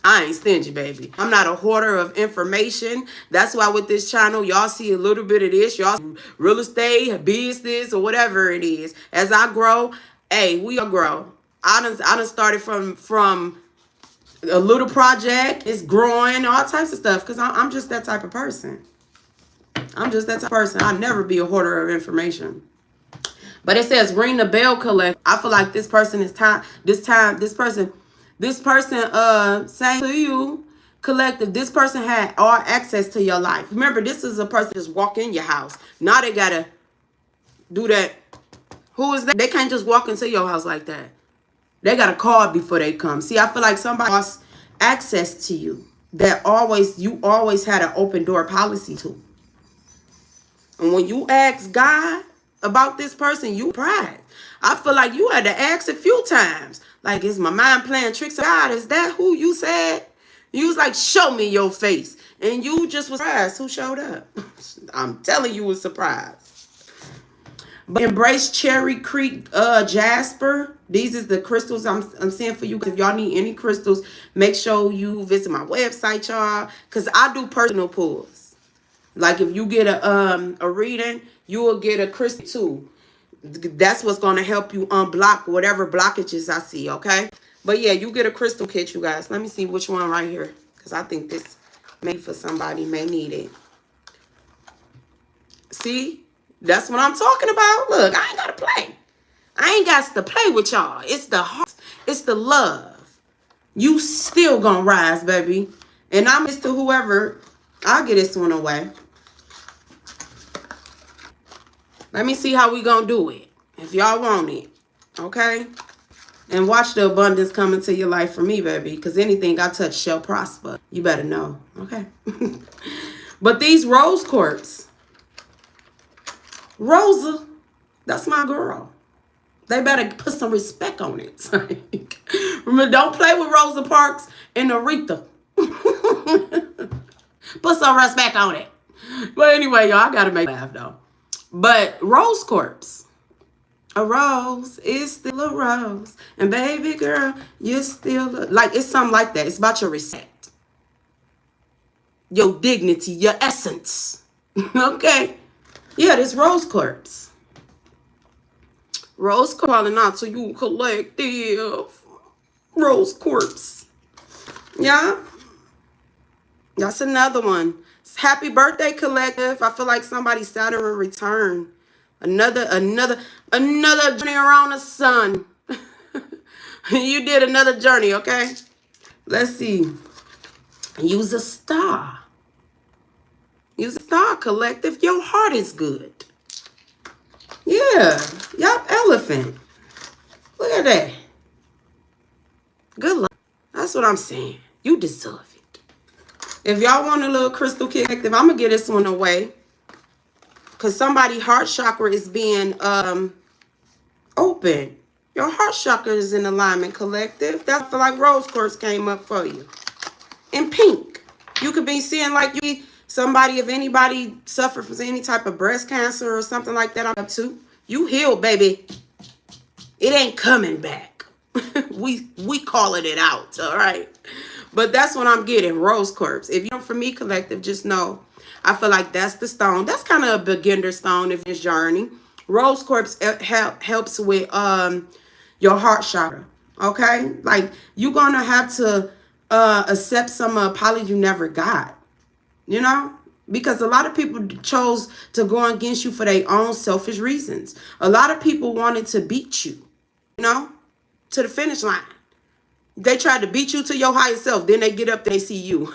I ain't stingy, baby. I'm not a hoarder of information. That's why with this channel, y'all see a little bit of this. Y'all see real estate, business, or whatever it is. As I grow, hey, we all grow. I done started from a little project. It's growing, all types of stuff. Because I'm just that type of person. I'm just that type of person. I'll never be a hoarder of information. But it says ring the bell collect. I feel like this person is this person saying to you, Collective, this person had all access to your life. Remember, this is a person just walk in your house. Now they gotta do that. Who is that? They can't just walk into your house like that. They got a call before they come. See, I feel like somebody lost access to you that you always had an open door policy to. And when you ask God about this person, you pride. I feel like you had to ask a few times. Like, is my mind playing tricks? God, is that who you said? You was like, show me your face. And you just was surprised who showed up. I'm telling you, was surprised. But embrace Cherry Creek Jasper. These is the crystals I'm seeing for you. If y'all need any crystals, make sure you visit my website, y'all. Because I do personal pulls. Like if you get a reading, you will get a crystal too. That's what's going to help you unblock whatever blockages I see, okay? But yeah, you get a crystal kit, you guys. Let me see which one right here. Because I think this may for somebody may need it. See? That's what I'm talking about. Look, I ain't got to play. I ain't got to play with y'all. It's the heart. It's the love. You still gonna rise, baby. And I'm Mr. Whoever. I'll get this one away. Let me see how we gonna do it. If y'all want it. Okay? And watch the abundance come into your life for me, baby. Because anything I touch shall prosper. You better know. Okay? But these rose quartz. Rosa, that's my girl. They better put some respect on it. Remember, don't play with Rosa Parks and Aretha. Put some respect on it. But anyway, y'all, I gotta make laugh though. But rose quartz. A rose is still a rose. And baby girl, you're still like, it's something like that. It's about your respect. Your dignity, your essence. Okay? Yeah, this rose quartz. Rose calling out to you, collective. Rose quartz. Yeah. That's another one. Happy birthday, collective. I feel like somebody's Saturn return. Another journey around the sun. You did another journey, okay? Let's see. Use a star. Use a star, collective. Your heart is good. Yeah. Yup, elephant. Look at that. Good luck. That's what I'm saying. You deserve it. If y'all want a little crystal collective, I'm going to get this one away. Because somebody's heart chakra is being open. Your heart chakra is in alignment, collective. That's like rose quartz came up for you. In pink. You could be seeing like you... Somebody, if anybody suffered from any type of breast cancer or something like that, I'm up to. You healed, baby. It ain't coming back. we calling it out, all right? But that's what I'm getting, rose quartz. If you're from me, collective, just know, I feel like that's the stone. That's kind of a beginner stone if it's journey. Rose quartz helps with your heart chakra, okay? Like, you're going to have to accept some apology you never got. You know, because a lot of people chose to go against you for their own selfish reasons. A lot of people wanted to beat you, you know, to the finish line. They tried to beat you to your higher self. Then they get up, they see you.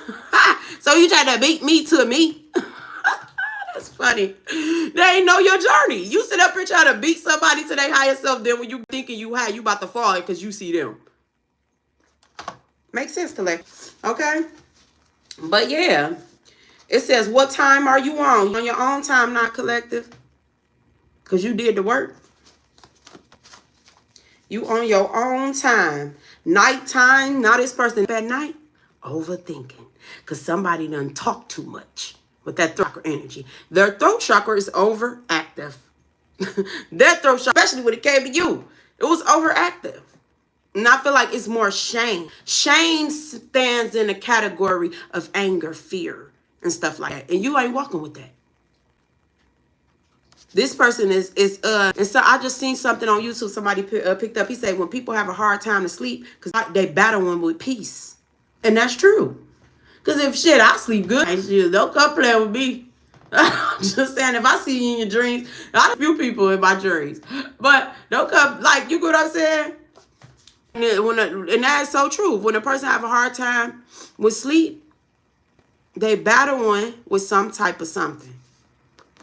So you tried to beat me to me. That's funny. They ain't know your journey. You sit up here trying to beat somebody to their higher self. Then when you thinking you high, you about to fall because you see them. Makes sense, collect. Okay. But yeah. It says, what time are you on? You on your own time, not collective. Because you did the work. You on your own time. Nighttime, now this person at night, overthinking. Because somebody done talk too much with that throat chakra energy. Their throat chakra is overactive. Their throat chakra, especially when it came to you, it was overactive. And I feel like it's more shame. Shame stands in a category of anger, fear, and stuff like that. And you ain't walking with that. This person is and so I just seen something on YouTube somebody picked up. He said when people have a hard time to sleep because they battling with peace. And that's true. Because if shit, I sleep good. And shit, don't come play with me. Just saying, if I see you in your dreams, I have a few people in my dreams. But don't come, like, you get what I'm saying? And that is so true. When a person have a hard time with sleep, They battling with some type of something.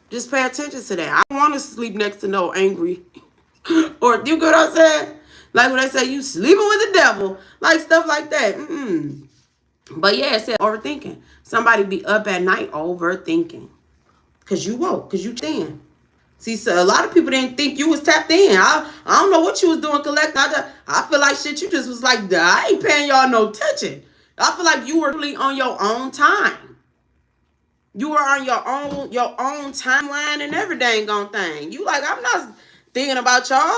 Just pay attention to that. I don't want to sleep next to no angry. Or you get what I'm saying? Like when they say you sleeping with the devil. Like stuff like that. But yeah, it said overthinking. Somebody be up at night overthinking. Because you woke. Because you thin. See, so a lot of people didn't think you was tapped in. I don't know what you was doing, collect. I feel like shit, you just was like, I ain't paying y'all no attention. I feel like you were really on your own time. You were on your own timeline and every dang on thing. You like, I'm not thinking about y'all.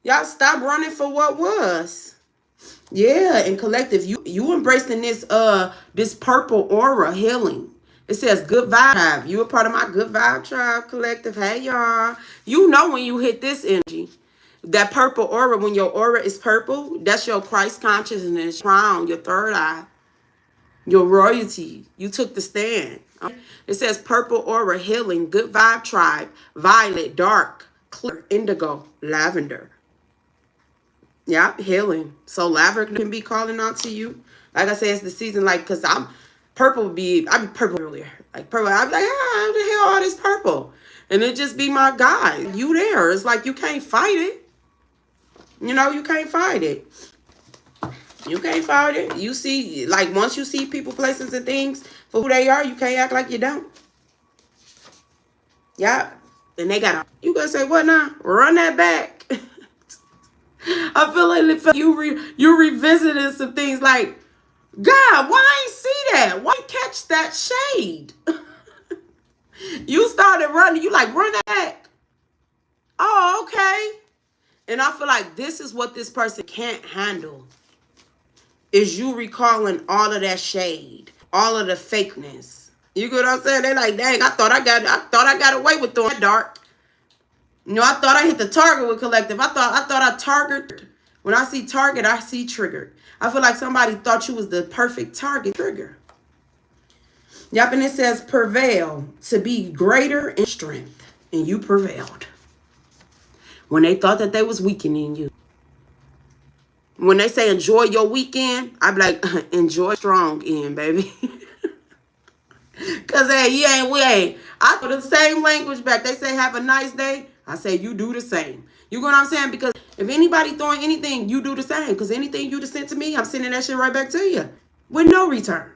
Y'all stop running for what was. Yeah, and collective, you embracing this purple aura healing. It says good vibe. You a part of my good vibe tribe collective. Hey y'all. You know when you hit this energy. That purple aura, when your aura is purple, that's your Christ consciousness crown, your third eye, your royalty. You took the stand. It says purple aura healing, good vibe tribe, violet, dark, clear, indigo, lavender. Yeah, healing. So lavender can be calling out to you. Like I said, it's the season, like, because I'd be purple earlier. Like purple. I'd be like, how the hell all this purple? And it just be my guy. You there. It's like you can't fight it. You know, you can't fight it. You can't fight it. You see, like, once you see people, places, and things for who they are, you can't act like you don't. Yeah. And they got you gonna say, what now? Run that back. I feel like you revisiting some things like, God, why I ain't see that? Why catch that shade? You started running. You like, run that back. Oh, okay. And I feel like this is what this person can't handle. Is you recalling all of that shade, all of the fakeness. You get what I'm saying? They're like, dang, I thought I got away with throwing that dark. You know, I thought I hit the target with collective. I thought I targeted. When I see target, I see triggered. I feel like somebody thought you was the perfect target trigger. Yep, and it says prevail, to be greater in strength. And you prevailed. When they thought that they was weakening you. When they say enjoy your weekend, I be like, enjoy strong end, baby. Because, hey, we ain't. I put the same language back. They say have a nice day. I say you do the same. You know what I'm saying? Because if anybody throwing anything, you do the same. Because anything you just sent to me, I'm sending that shit right back to you. With no return.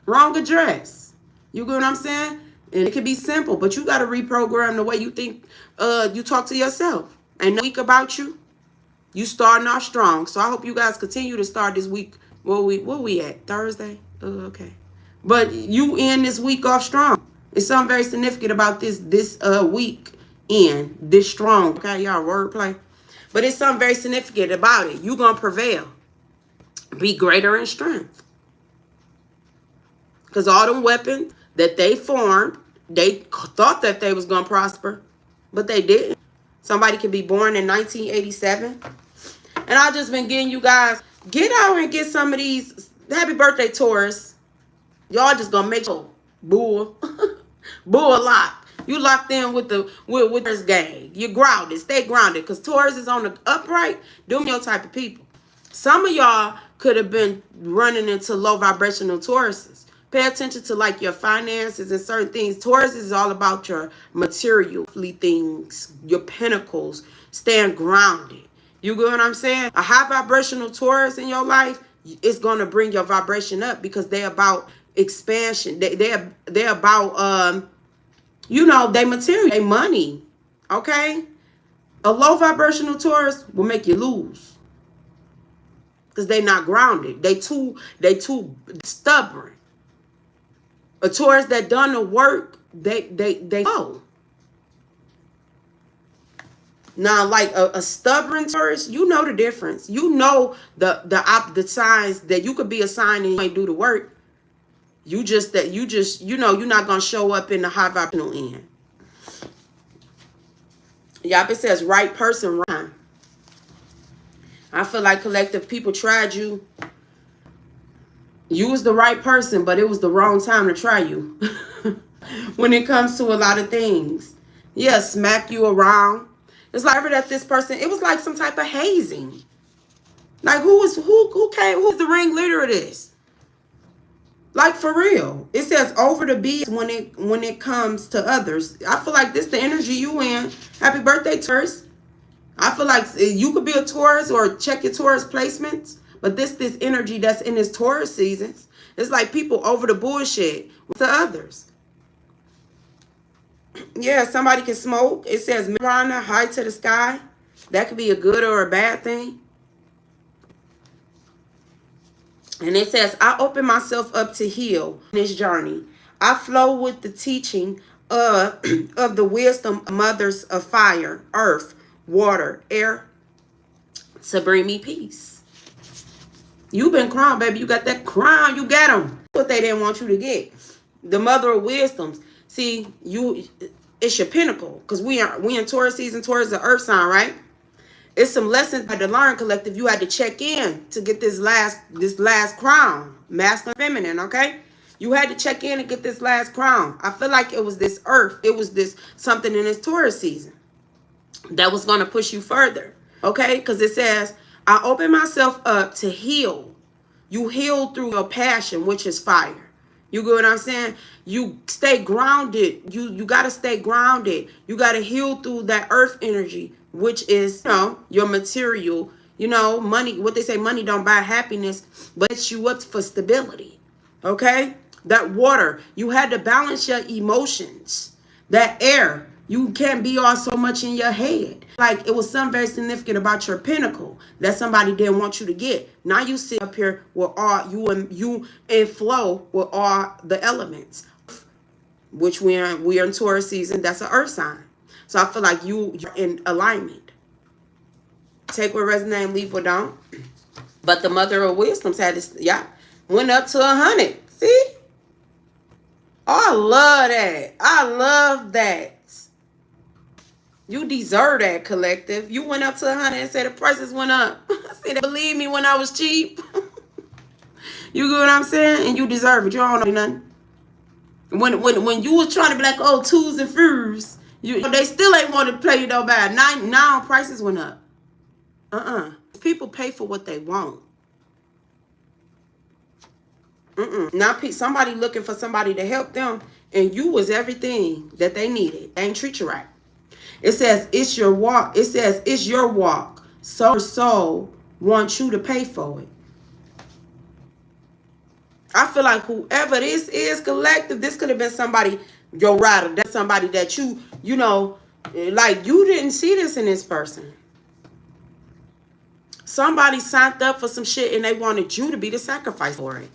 Wrong address. You get what I'm saying? And it can be simple, but you got to reprogram the way you think, you talk to yourself. Ain't no week about you. You starting off strong. So I hope you guys continue to start this week. Where we at? Thursday? Okay. But you end this week off strong. It's something very significant about this week end this strong. Okay, y'all, wordplay. But it's something very significant about it. You gonna prevail. Be greater in strength. Because all them weapons that they formed, they thought that they was gonna prosper, but they didn't. Somebody could be born in 1987. And I've just been getting you guys, get out and get some of these. Happy birthday, Taurus. Y'all just gonna make sure. Bull. Bull lock. You locked in with this gang. You're grounded. Stay grounded. Because Taurus is on the upright. Them your type of people. Some of y'all could have been running into low vibrational Tauruses. Pay attention to like your finances and certain things. Taurus is all about your material things, your pinnacles, staying grounded. You get what I'm saying? A high vibrational Taurus in your life is going to bring your vibration up because they're about expansion. They're about, they material, they money. Okay? A low vibrational Taurus will make you lose. Because they're not grounded. They too stubborn. A Taurus that done the work, they go. Now, like a stubborn Taurus, you know the difference. You know the signs that you could be a sign and you ain't do the work. You're not gonna show up in the high vibrational end. Yep, it says right person, right. I feel like collective people tried you. You was the right person, but it was the wrong time to try you. When it comes to a lot of things. Yeah, smack you around. It's like that this person, it was like some type of hazing. Like who's the ringleader of this? Like for real. It says over the bees when it comes to others. I feel like this the energy you in. Happy birthday, Taurus. I feel like you could be a Taurus or check your Taurus placements, but this energy that's in this Taurus seasons. It's like people over the bullshit with the others. Yeah, somebody can smoke. It says marijuana high to the sky. That could be a good or a bad thing. And it says, I open myself up to heal this journey. I flow with the teaching of the wisdom of mothers of fire, earth, water, air, to bring me peace. You've been crowned, baby. You got that crown. You got them. What they didn't want you to get. The mother of wisdoms. See, it's your pinnacle. Because we in Taurus season. Taurus is the earth sign, right? It's some lessons I had to learn, collective. You had to check in to get this last crown. Masculine, feminine, okay? You had to check in and get this last crown. I feel like it was this earth. It was this something in this Taurus season that was going to push you further, okay? Because it says, I open myself up to heal. You heal through your passion, which is fire. You get what I'm saying? You stay grounded. You got to stay grounded. You got to heal through that earth energy, which is, your material, money. What they say, money don't buy happiness, but it's you up for stability. Okay? That water, you had to balance your emotions. That air, you can't be all so much in your head. Like it was something very significant about your pinnacle that somebody didn't want you to get. Now you sit up here with all you in flow with all the elements, which we are in Taurus season. That's an earth sign. So I feel like you're in alignment. Take what resonates, leave what don't. But the mother of wisdoms had this, went up to 100. See? Oh, I love that. I love that. You deserve that, collective. You went up to 100 and said the prices went up. See, they believe me when I was cheap. You get what I'm saying? And you deserve it. You don't know nothing. When you was trying to be like, oh, twos and furs, they still ain't want to play you no bad. Now prices went up. People pay for what they want. Now somebody looking for somebody to help them, and you was everything that they needed. They ain't treat you right. It says it's your walk. It says it's your walk. So your soul wants you to pay for it. I feel like whoever this is, collective, this could have been somebody, your rider. That's somebody that you like you didn't see this in this person. Somebody signed up for some shit and they wanted you to be the sacrifice for it.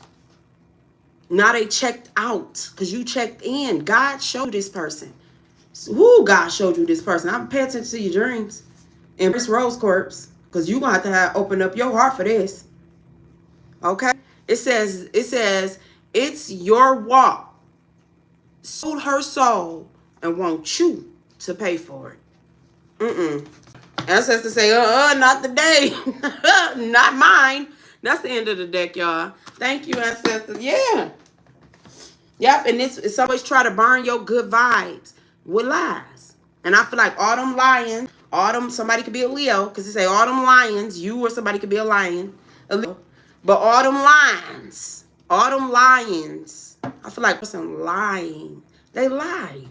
Now they checked out because you checked in. God showed this person. Who God showed you this person? I'm paying attention to your dreams. And this Rose Corpse, because you're going to have to open up your heart for this. Okay? It says, it's your walk. Sold her soul and want you to pay for it. Ancestors say, not today. Not mine. That's the end of the deck, y'all. Thank you, ancestors. Yeah. Yep, and it's always try to burn your good vibes with lies. And I feel like all them lions, somebody could be a Leo, because they say all them lions, you or somebody could be a lion, a Leo. But all them lions, I feel like person lying. They lied.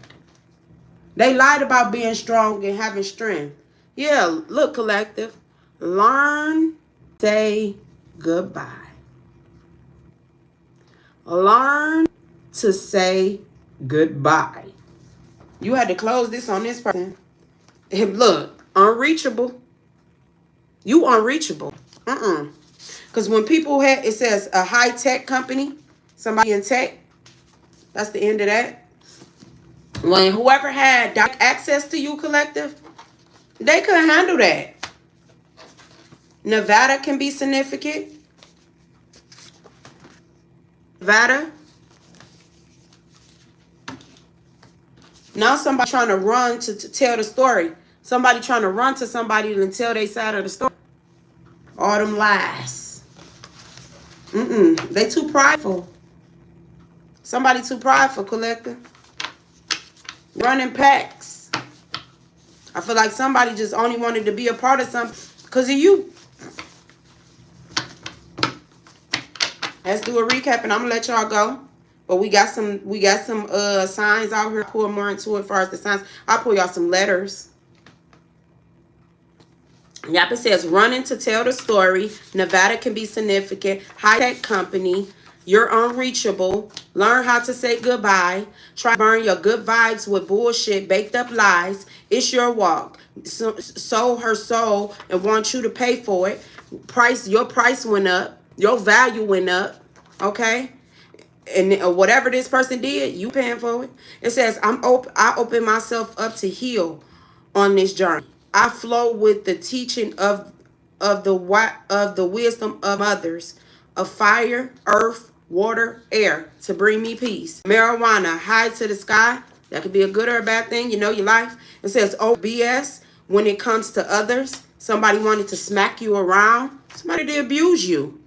They lied about being strong and having strength. Yeah, look, collective. Learn, say goodbye. Learn to say goodbye. You had to close this on this person. And look, unreachable. You unreachable. Because when people it says a high-tech company, somebody in tech, that's the end of that. When whoever had direct access to you, collective, they couldn't handle that. Nevada can be significant. Nevada. Now somebody trying to run to tell the story. Somebody trying to run to somebody and tell their side of the story. All them lies. They too prideful. Somebody too prideful, collector. Running packs. I feel like somebody just only wanted to be a part of something because of you. Let's do a recap, and I'm gonna let y'all go. But we got some signs out here. I'll pull more into it as far as the signs. I'll pull y'all some letters. Yep, it says running to tell the story. Nevada can be significant. High-tech company. You're unreachable. Learn how to say goodbye. Try to burn your good vibes with bullshit, baked up lies. It's your walk. Sold her soul and want you to pay for it. Your price went up. Your value went up. Okay? And whatever this person did, you paying for it. It says, I open myself up to heal on this journey. I flow with the teaching of the wisdom of others, of fire, earth, water, air, to bring me peace. Marijuana, high to the sky. That could be a good or a bad thing. You know your life. It says, oh, BS when it comes to others. Somebody wanted to smack you around. Somebody to abuse you.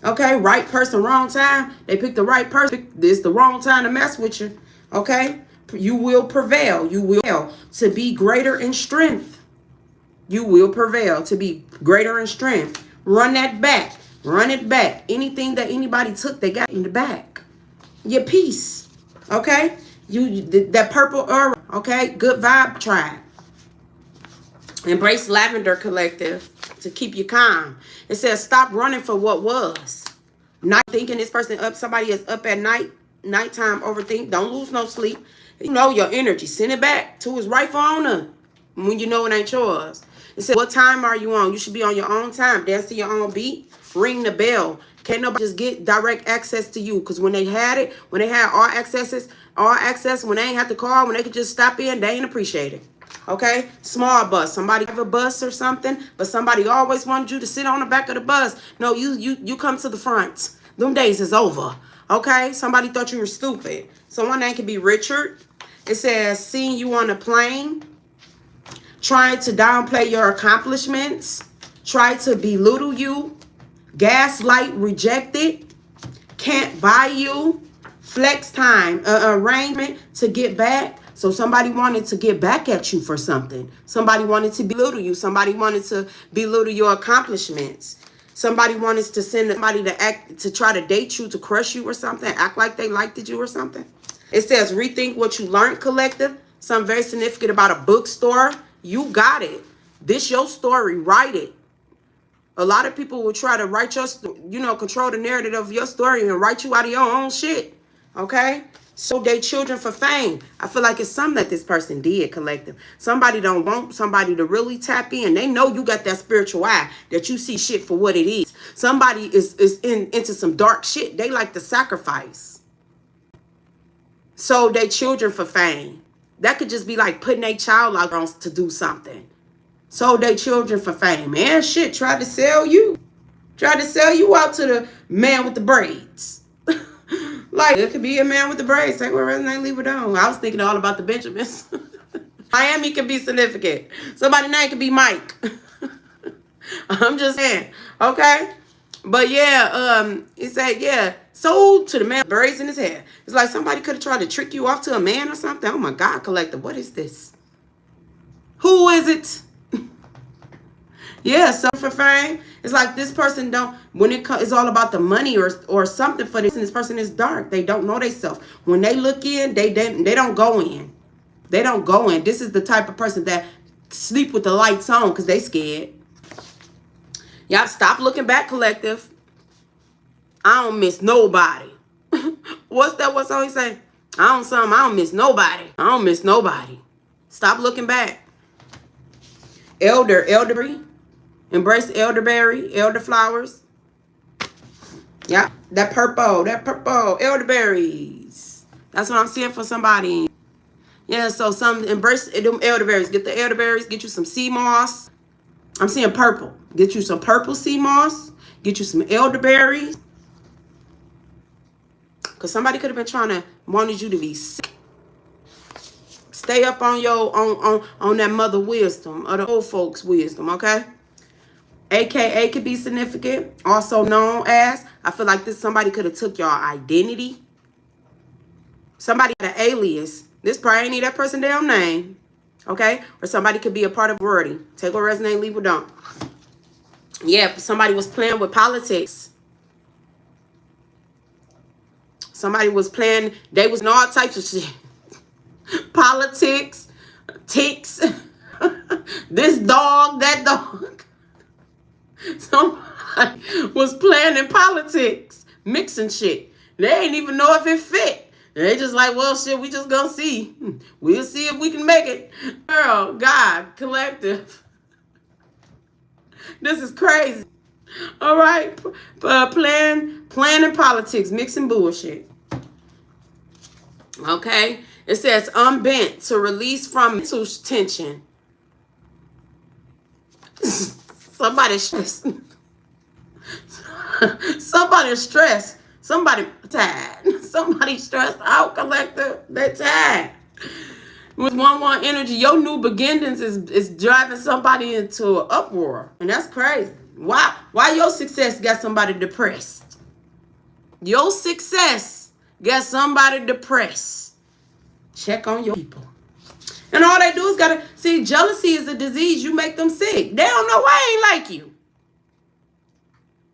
Okay, right person, wrong time. They picked the right person. This is the wrong time to mess with you. Okay, you will prevail. You will prevail to be greater in strength. You will prevail to be greater in strength. Run that back. Run it back. Anything that anybody took, they got in the back. Your peace. Okay, that purple aura. Okay, good vibe tribe. Embrace Lavender Collective to keep you calm. It says stop running for what was. Not thinking this person up. Somebody is up at nighttime, overthink. Don't lose no sleep. You know your energy. Send it back to his rightful owner when you know it ain't yours. It says, what time are you on? You should be on your own time. Dance to your own beat. Ring the bell. Can't nobody just get direct access to you. Because when they had it, when they had all access, when they ain't have to call, when they could just stop in, they ain't appreciate it. Okay, small bus. Somebody have a bus or something, but somebody always wanted you to sit on the back of the bus. No, you come to the front. Them days is over. Okay, somebody thought you were stupid. Someone name could be Richard. It says seeing you on a plane, trying to downplay your accomplishments, try to belittle you, gaslight, rejected, can't buy you, flex time, arrangement to get back. So somebody wanted to get back at you for something. Somebody wanted to belittle you. Somebody wanted to belittle your accomplishments. Somebody wanted to send somebody to try to date you, to crush you or something. Act like they liked you or something. It says rethink what you learned, collective. Something very significant about a bookstore. You got it. This your story. Write it. A lot of people will try to write your, control the narrative of your story and write you out of your own shit. Okay? So they children for fame. I feel like it's something that this person did, collective. Somebody don't want somebody to really tap in. They know you got that spiritual eye, that you see shit for what it is. Somebody is into some dark shit. They like to sacrifice. So they children for fame. That could just be like putting a child out to do something. So they children for fame. Man, shit, tried to sell you. Tried to sell you out to the man with the braids. Like, it could be a man with the braids. Take where name, leave it on. I was thinking all about the Benjamins. Miami can be significant. Somebody's name could be Mike. I'm just saying. Okay? But yeah, it said, yeah, sold to the man with braids in his hair. It's like somebody could have tried to trick you off to a man or something. Oh my God, collective. What is this? Who is it? Yeah, so for fame, it's like this person don't, when it's all about the money or something for this, and this person is dark. They don't know themselves. When they look in, they don't go in. They don't go in. This is the type of person that sleep with the lights on because they scared. Y'all stop looking back, collective. I don't miss nobody. What's that? What's always say? I don't miss nobody. I don't miss nobody. Stop looking back. Elderberry. Embrace elderberry, elderflowers. Yeah, that purple, elderberries. That's what I'm seeing for somebody. Yeah, so embrace them elderberries. Get the elderberries, get you some sea moss. I'm seeing purple. Get you some purple sea moss. Get you some elderberries. Because somebody could have been wanted you to be sick. Stay up on your on that mother wisdom or the old folks' wisdom, okay? AKA could be significant, also known as, I feel like somebody could have took your identity. Somebody had an alias. This probably ain't need that person damn name, okay? Or somebody could be a part of wording. Take what resonate, leave what don't. Yeah, somebody was playing with politics. Somebody was playing, they was in all types of shit. Politics, ticks, this dog, that dog. Somebody was playing in politics, mixing shit. They ain't even know if it fit. They just like, well, shit, we just gonna see. We'll see if we can make it. Girl, God, collective. This is crazy. All right, playing in politics, mixing bullshit. Okay, it says unbent to release from mental tension. Somebody stressed. Somebody stressed. Somebody tired. Somebody stressed out, collector. They tired. With 1-1 energy, your new beginnings is driving somebody into an uproar. And that's crazy. Why your success got somebody depressed? Your success got somebody depressed. Check on your people. And all they do is gotta see, jealousy is a disease. You make them sick. They don't know why I ain't like you.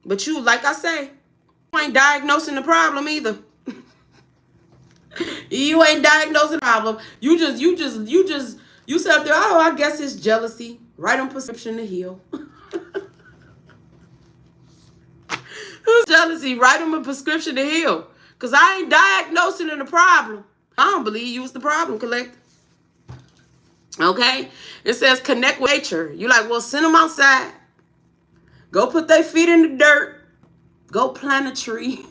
But you, like I say, you ain't diagnosing the problem either. You ain't diagnosing the problem. You sit up there, oh, I guess it's jealousy. Write them prescription to heal. Who's jealousy? Write them a prescription to heal. Because I ain't diagnosing the problem. I don't believe you was the problem, collector. Okay? It says connect with nature. You like, well, send them outside. Go put their feet in the dirt. Go plant a tree.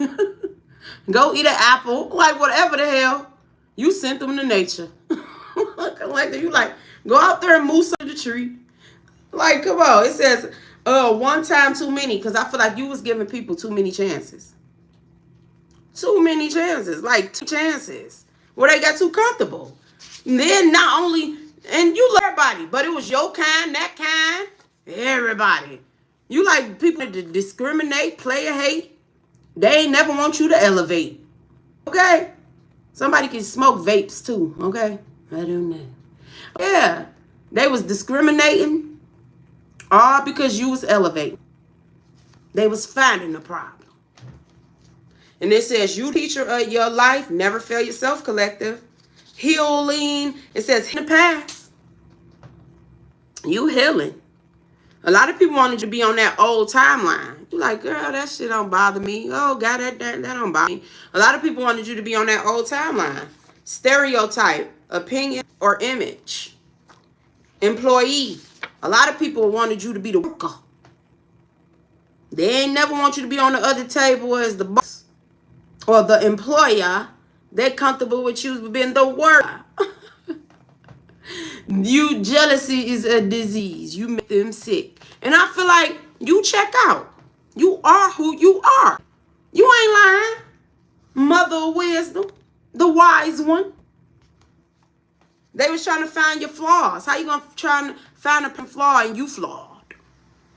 Go eat an apple. Like, whatever the hell. You sent them to nature. Collector, you like, go out there and moose under the tree. Like, come on. It says, one time too many. Because I feel like you was giving people too many chances. Too many chances. Like, 2 chances. Where they got too comfortable. And then not only, and you love everybody, but it was your kind, that kind, everybody. You like people that discriminate, play a hate. They ain't never want you to elevate. Okay? Somebody can smoke vapes too. Okay? I don't know. Yeah. They was discriminating all because you was elevating. They was finding the problem. And it says, you teacher of your life, never fail yourself, collective. Healing. It says, in the past. You healing. A lot of people wanted you to be on that old timeline. You like, girl, that shit don't bother me. Oh, God, that don't bother me. A lot of people wanted you to be on that old timeline. Stereotype, opinion, or image. Employee. A lot of people wanted you to be the worker. They ain't never want you to be on the other table as the boss or the employer. They're comfortable with you being the worker. You, jealousy is a disease. You make them sick. And I feel like you check out. You are who you are. You ain't lying. Mother of wisdom. The wise one. They was trying to find your flaws. How you going to try and find a flaw and you flawed?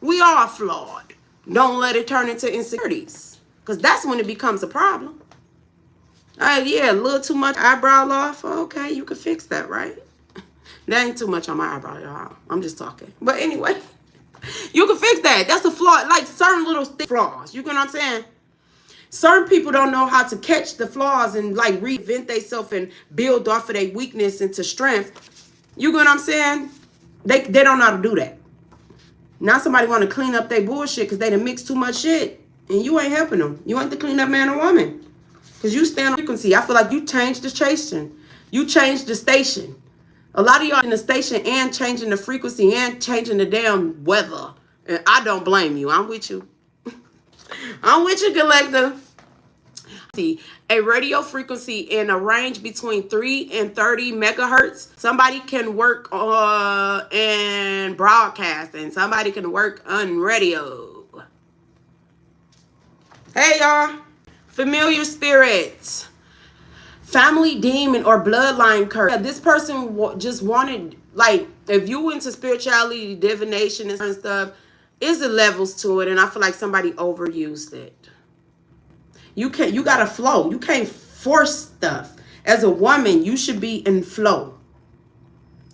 We are flawed. Don't let it turn into insecurities. Because that's when it becomes a problem. Yeah, a little too much eyebrow off. Okay, you can fix that, right? That ain't too much on my eyebrow, y'all. I'm just talking. But anyway, you can fix that. That's a flaw. Like certain little flaws. You get what I'm saying? Certain people don't know how to catch the flaws and like reinvent themselves and build off of their weakness into strength. You get what I'm saying? They don't know how to do that. Now somebody want to clean up their bullshit because they done mixed too much shit. And you ain't helping them. You ain't the clean up man or woman. Because you stand on frequency. I feel like you changed the station. You changed the station. A lot of y'all in the station and changing the frequency and changing the damn weather. And I don't blame you. I'm with you. I'm with you, collector. See, a radio frequency in a range between 3 and 30 megahertz. Somebody can work in broadcasting. Somebody can work on radio. Hey, y'all. Familiar spirits. Family demon or bloodline curse. Yeah, this person just wanted, like, if you into spirituality, divination and stuff, is the levels to it, and I feel like somebody overused it. You gotta flow. You can't force stuff. As a woman, you should be in flow.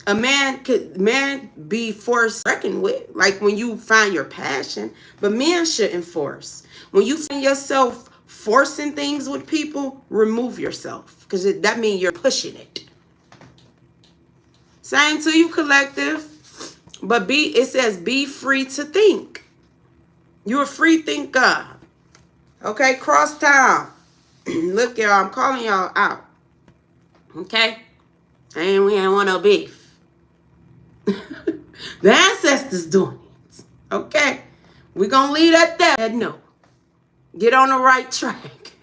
A man be forced reckoned with, like when you find your passion, but men shouldn't force. When you find yourself forcing things with people, remove yourself. Because that means you're pushing it. Same to you, collective. But it says be free to think. You're a free thinker. Okay, cross town. Look, y'all, I'm calling y'all out. Okay? And we ain't want no beef. The ancestors doing it. Okay? We're going to leave that there. No. Get on the right track.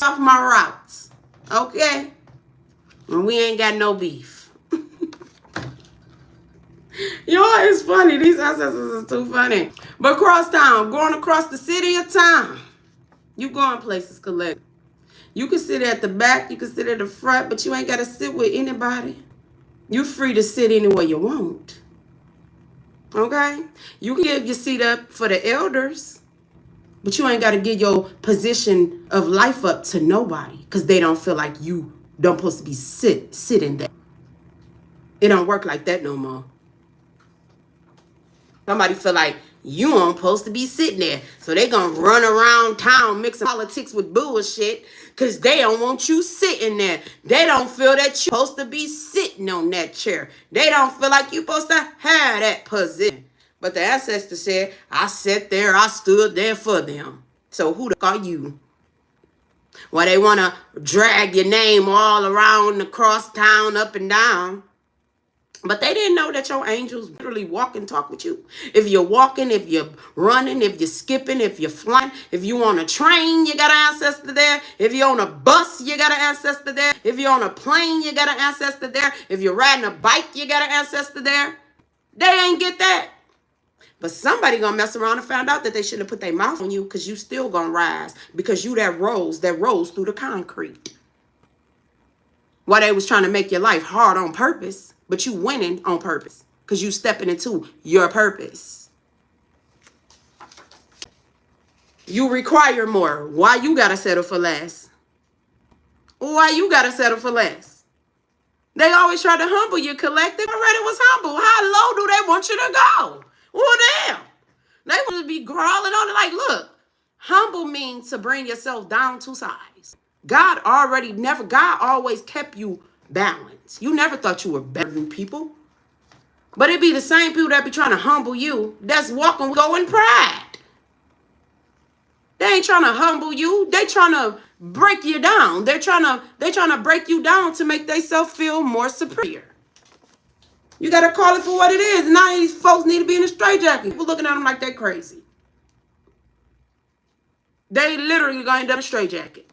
Off my routes. Okay? And we ain't got no beef. Y'all, it's funny. These ancestors are too funny. But cross town, going across the city or town. You going places, collect. You can sit at the back, you can sit at the front, but you ain't got to sit with anybody. You free to sit anywhere you want. Okay? You can give your seat up for the elders, but you ain't got to give your position of life up to nobody because they don't feel like you don't supposed to be sitting there. It don't work like that no more. Somebody feel like you aren't supposed to be sitting there. So they gonna run around town mixing politics with bullshit because they don't want you sitting there. They don't feel that you're supposed to be sitting on that chair. They don't feel like you're supposed to have that position. But the ancestor said, I sat there, I stood there for them. So who the fuck are you? Well, they want to drag your name all around the cross town, up and down. But they didn't know that your angels literally walk and talk with you. If you're walking, if you're running, if you're skipping, if you're flying, if you on a train, you got an ancestor there. If you're on a bus, you got an ancestor there. If you're on a plane, you got an ancestor there. If you're riding a bike, you got an ancestor there. They ain't get that. But somebody gonna mess around and find out that they shouldn't have put their mouth on you because you still gonna rise because you that rose through the concrete. Why they was trying to make your life hard on purpose. But you winning on purpose because you stepping into your purpose. You require more. Why you got to settle for less? Why you got to settle for less? They always try to humble you, collective. Already was humble. How low do they want you to go? Well, damn. They want to be crawling on it like, look, humble means to bring yourself down to size. God always kept you balanced. You never thought you were better than people. But it be the same people that be trying to humble you that's walking in pride. They ain't trying to humble you. They trying to break you down. They're trying to break you down to make themselves feel more superior. You got to call it for what it is. Now these folks need to be in a straitjacket. People looking at them like they're crazy. They literally going to end up in a straitjacket.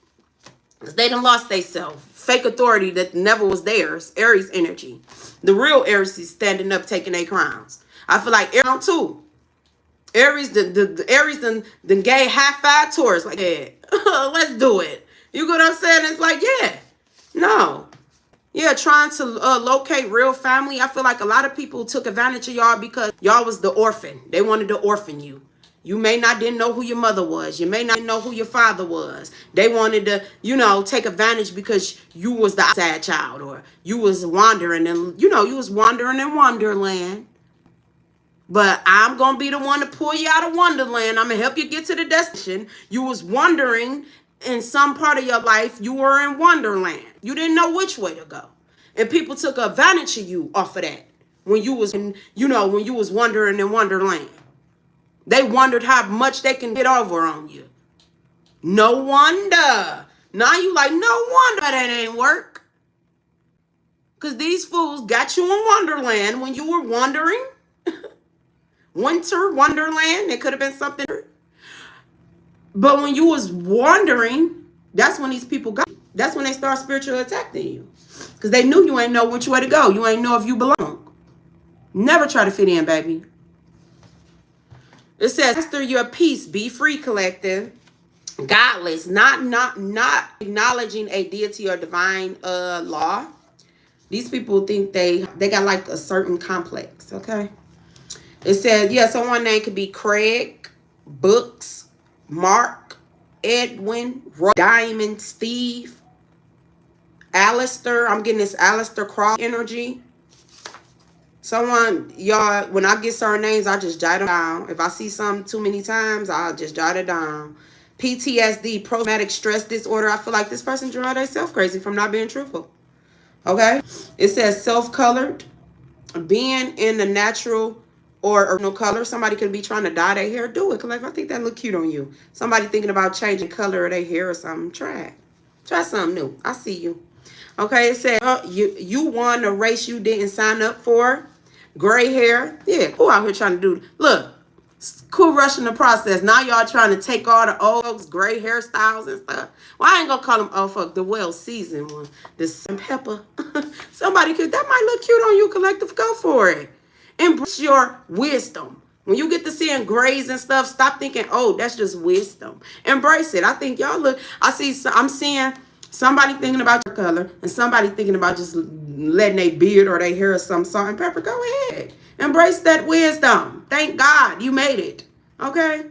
Because they done lost themselves. Fake authority that never was theirs. Aries energy. The real Aries is standing up, taking their crowns. I feel like Aries too. Aries, the Aries done gave high five tours. Like, yeah, let's do it. You get what I'm saying? It's like, yeah. No. Yeah, trying to locate real family. I feel like a lot of people took advantage of y'all because y'all was the orphan. They wanted to orphan you. You didn't know who your mother was. You may not know who your father was. They wanted to, take advantage because you was the outside child or you was wandering and, you was wandering in Wonderland. But I'm going to be the one to pull you out of Wonderland. I'm going to help you get to the destination. You was wandering in some part of your life. You were in Wonderland. You didn't know which way to go. And people took advantage of you off of that when you was, when you was wandering in Wonderland. They wondered how much they can get over on you. No wonder. Now you like, no wonder that ain't work. Because these fools got you in Wonderland when you were wandering. Winter Wonderland. It could have been something. But when you was wandering, that's when these people got you. That's when they start spiritually attacking you. Because they knew you ain't know which way to go. You ain't know if you belong. Never try to fit in, baby. It says, master your peace, be free, collective. Godless, not acknowledging a deity or divine law. These people think they got like a certain complex, okay? It says, yeah, someone's name could be Craig, Books, Mark, Edwin, Roy, Diamond, Steve, Alistair. I'm getting this Alistair Cross energy. Someone, y'all, when I get certain names, I just jot them down. If I see something too many times, I'll just jot it down. PTSD, post-traumatic stress disorder. I feel like this person draw themselves crazy from not being truthful. Okay? It says self-colored, being in the natural or original color. Somebody could be trying to dye their hair. Do it. Because like, I think that look cute on you. Somebody thinking about changing color of their hair or something. Try it. Try something new. I see you. Okay, it said you won a race you didn't sign up for. Gray hair. Yeah, who out here trying to do? Look, cool rushing the process. Now y'all trying to take all the old folks' gray hairstyles and stuff. Well, I ain't gonna call them old folks, the well-seasoned one. The salt and pepper. Somebody could, that might look cute on you, collective. Go for it. Embrace your wisdom. When you get to seeing grays and stuff, stop thinking, oh, that's just wisdom. Embrace it. I think y'all look, I'm seeing somebody thinking about your color and somebody thinking about just letting their beard or their hair or some salt and pepper. Go ahead. Embrace that wisdom. Thank God you made it. Okay?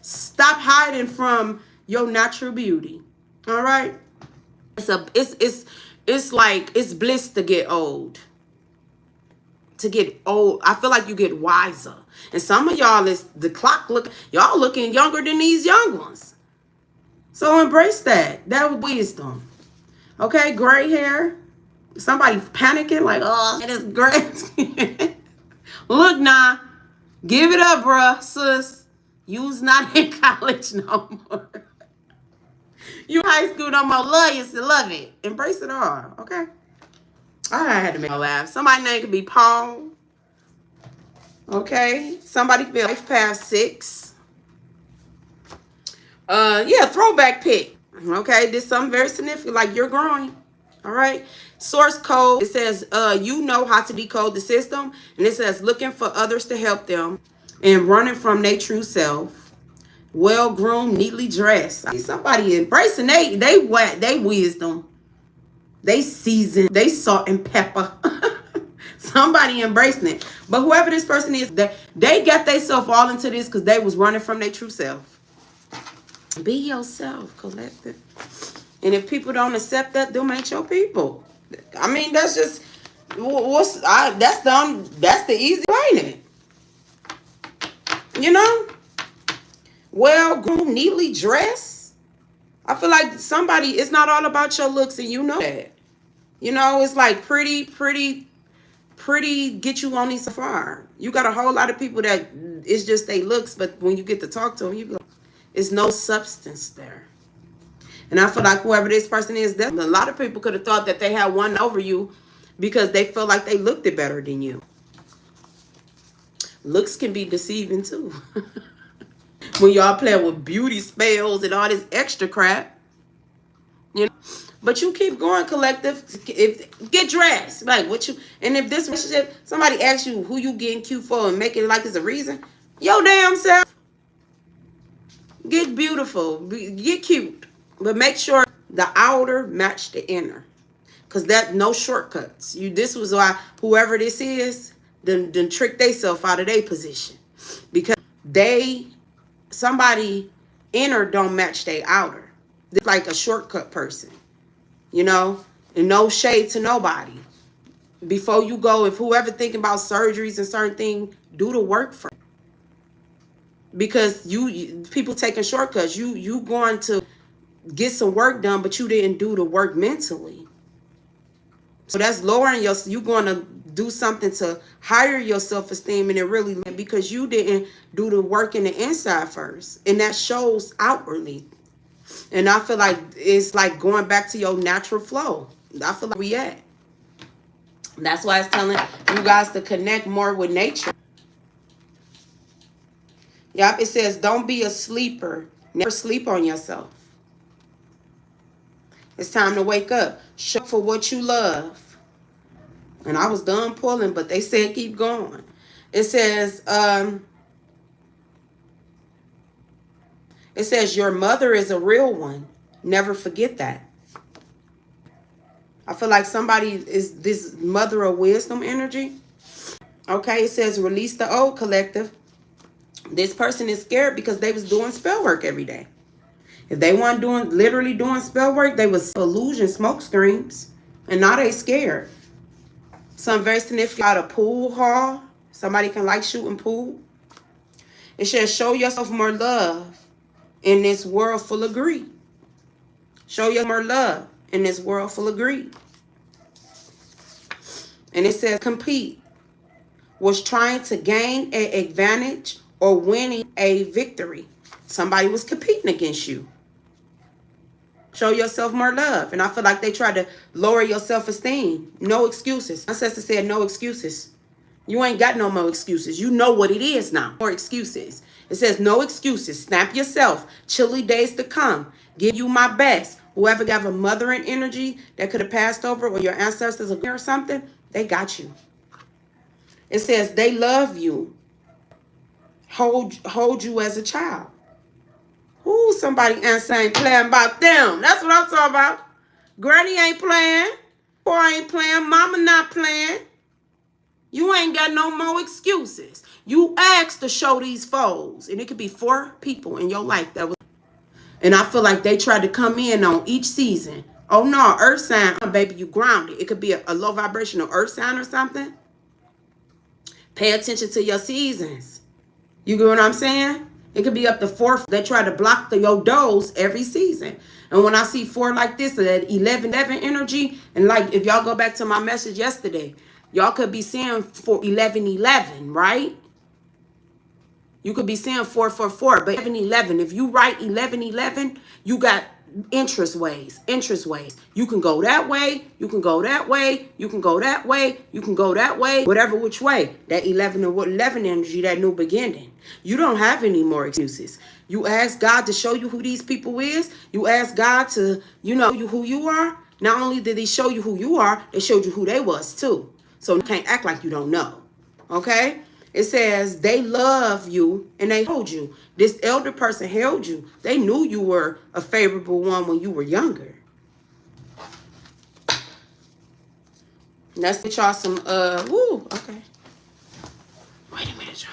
Stop hiding from your natural beauty. All right? It's like it's bliss to get old. To get old. I feel like you get wiser. And some of y'all is the clock y'all looking younger than these young ones. So embrace that. That was wisdom. Okay, gray hair. Somebody panicking like, oh, it is gray. Look now. Give it up, bruh, sis. You's not in college no more. You in high school no more. Love you, still love it. Embrace it all, okay? I had to make a laugh. Somebody's name could be Paul. Okay. Somebody could be Life Path 6. Yeah, throwback pic. Okay, this is something very significant, like you're growing. All right. Source code. It says, you know how to decode the system. And it says looking for others to help them and running from their true self. Well-groomed, neatly dressed. I see somebody embracing they wisdom. They seasoned, they salt and pepper. Somebody embracing it. But whoever this person is, they got themselves all into this because they was running from their true self. Be yourself, collective. And if people don't accept that, them ain't your people. I mean, that's just that's the easy way in it. You know? Well-groomed, neatly dressed. I feel like somebody, it's not all about your looks, and you know that. You know, it's like pretty get you only so far. You got a whole lot of people that it's just they looks, but when you get to talk to them, you be like, it's no substance there. And I feel like whoever this person is, a lot of people could have thought that they had one over you because they feel like they looked it better than you. Looks can be deceiving too. When y'all play with beauty spells and all this extra crap. You know? But you keep going, collective. Get dressed. Like what you, and if this relationship, somebody asks you who you getting cute for and make it like it's a reason, yo damn self. Get beautiful. Get cute. But make sure the outer match the inner. Cause that no shortcuts. This was why whoever this is, then trick themselves out of their position. Because somebody inner don't match their outer. It's like a shortcut person. You know? And no shade to nobody. Before you go, if whoever thinking about surgeries and certain things, do the work first. Because people taking shortcuts. You going to get some work done, but you didn't do the work mentally. So that's lowering you going to do something to higher your self-esteem, and it really because you didn't do the work in the inside first, and that shows outwardly. And I feel like it's like going back to your natural flow. I feel like we at. That's why it's telling you guys to connect more with nature. Yep, it says don't be a sleeper. Never sleep on yourself. It's time to wake up. Show for what you love. And I was done pulling, but they said keep going. It says, your mother is a real one. Never forget that. I feel like somebody is this mother of wisdom energy. Okay, it says release the old, collective. This person is scared because they was doing spell work every day. If they weren't literally doing spell work, they was illusion smoke screens. And now they scared. Something very significant out of pool hall. Somebody can like shooting pool. It says show yourself more love. in this world full of greed. Show you more love in this world full of greed. And it says compete. Was trying to gain an advantage or winning a victory. Somebody was competing against you. Show yourself more love. And I feel like they tried to lower your self-esteem. No excuses. My sister said no excuses. You ain't got no more excuses. You know what it is now. More excuses. It says no excuses. Snap yourself. Chilly days to come. Give you my best. Whoever got a mothering energy that could have passed over, or your ancestors or something, they got you. It says they love you. Hold you as a child. Ooh, somebody ain't playing about them. That's what I'm talking about. Granny ain't playing. Boy ain't playing. Mama not playing. You ain't got no more excuses. You asked to show these foes. And it could be 4 people in your life that was. And I feel like they tried to come in on each season. Oh no, earth sign, baby, you grounded. It could be a low vibrational earth sign or something. Pay attention to your seasons. You get what I'm saying? It could be up to 4. They try to block your doors every season. And when I see 4 like this, that 11 energy, and like if y'all go back to my message yesterday, y'all could be seeing for 11, right? You could be seeing 4, but 11. If you write 11, you got interest ways. You can go that way, you can go that way, you can go that way, you can go that way, whatever which way. That 11 energy, that new beginning. You don't have any more excuses. You ask God to show you who these people is. You ask God to, you who you are. Not only did he show you who you are, they showed you who they was too. So you can't act like you don't know. Okay? It says they love you and they hold you. This elder person held you. They knew you were a favorable one when you were younger. Let's get y'all some, okay. Wait a minute, y'all.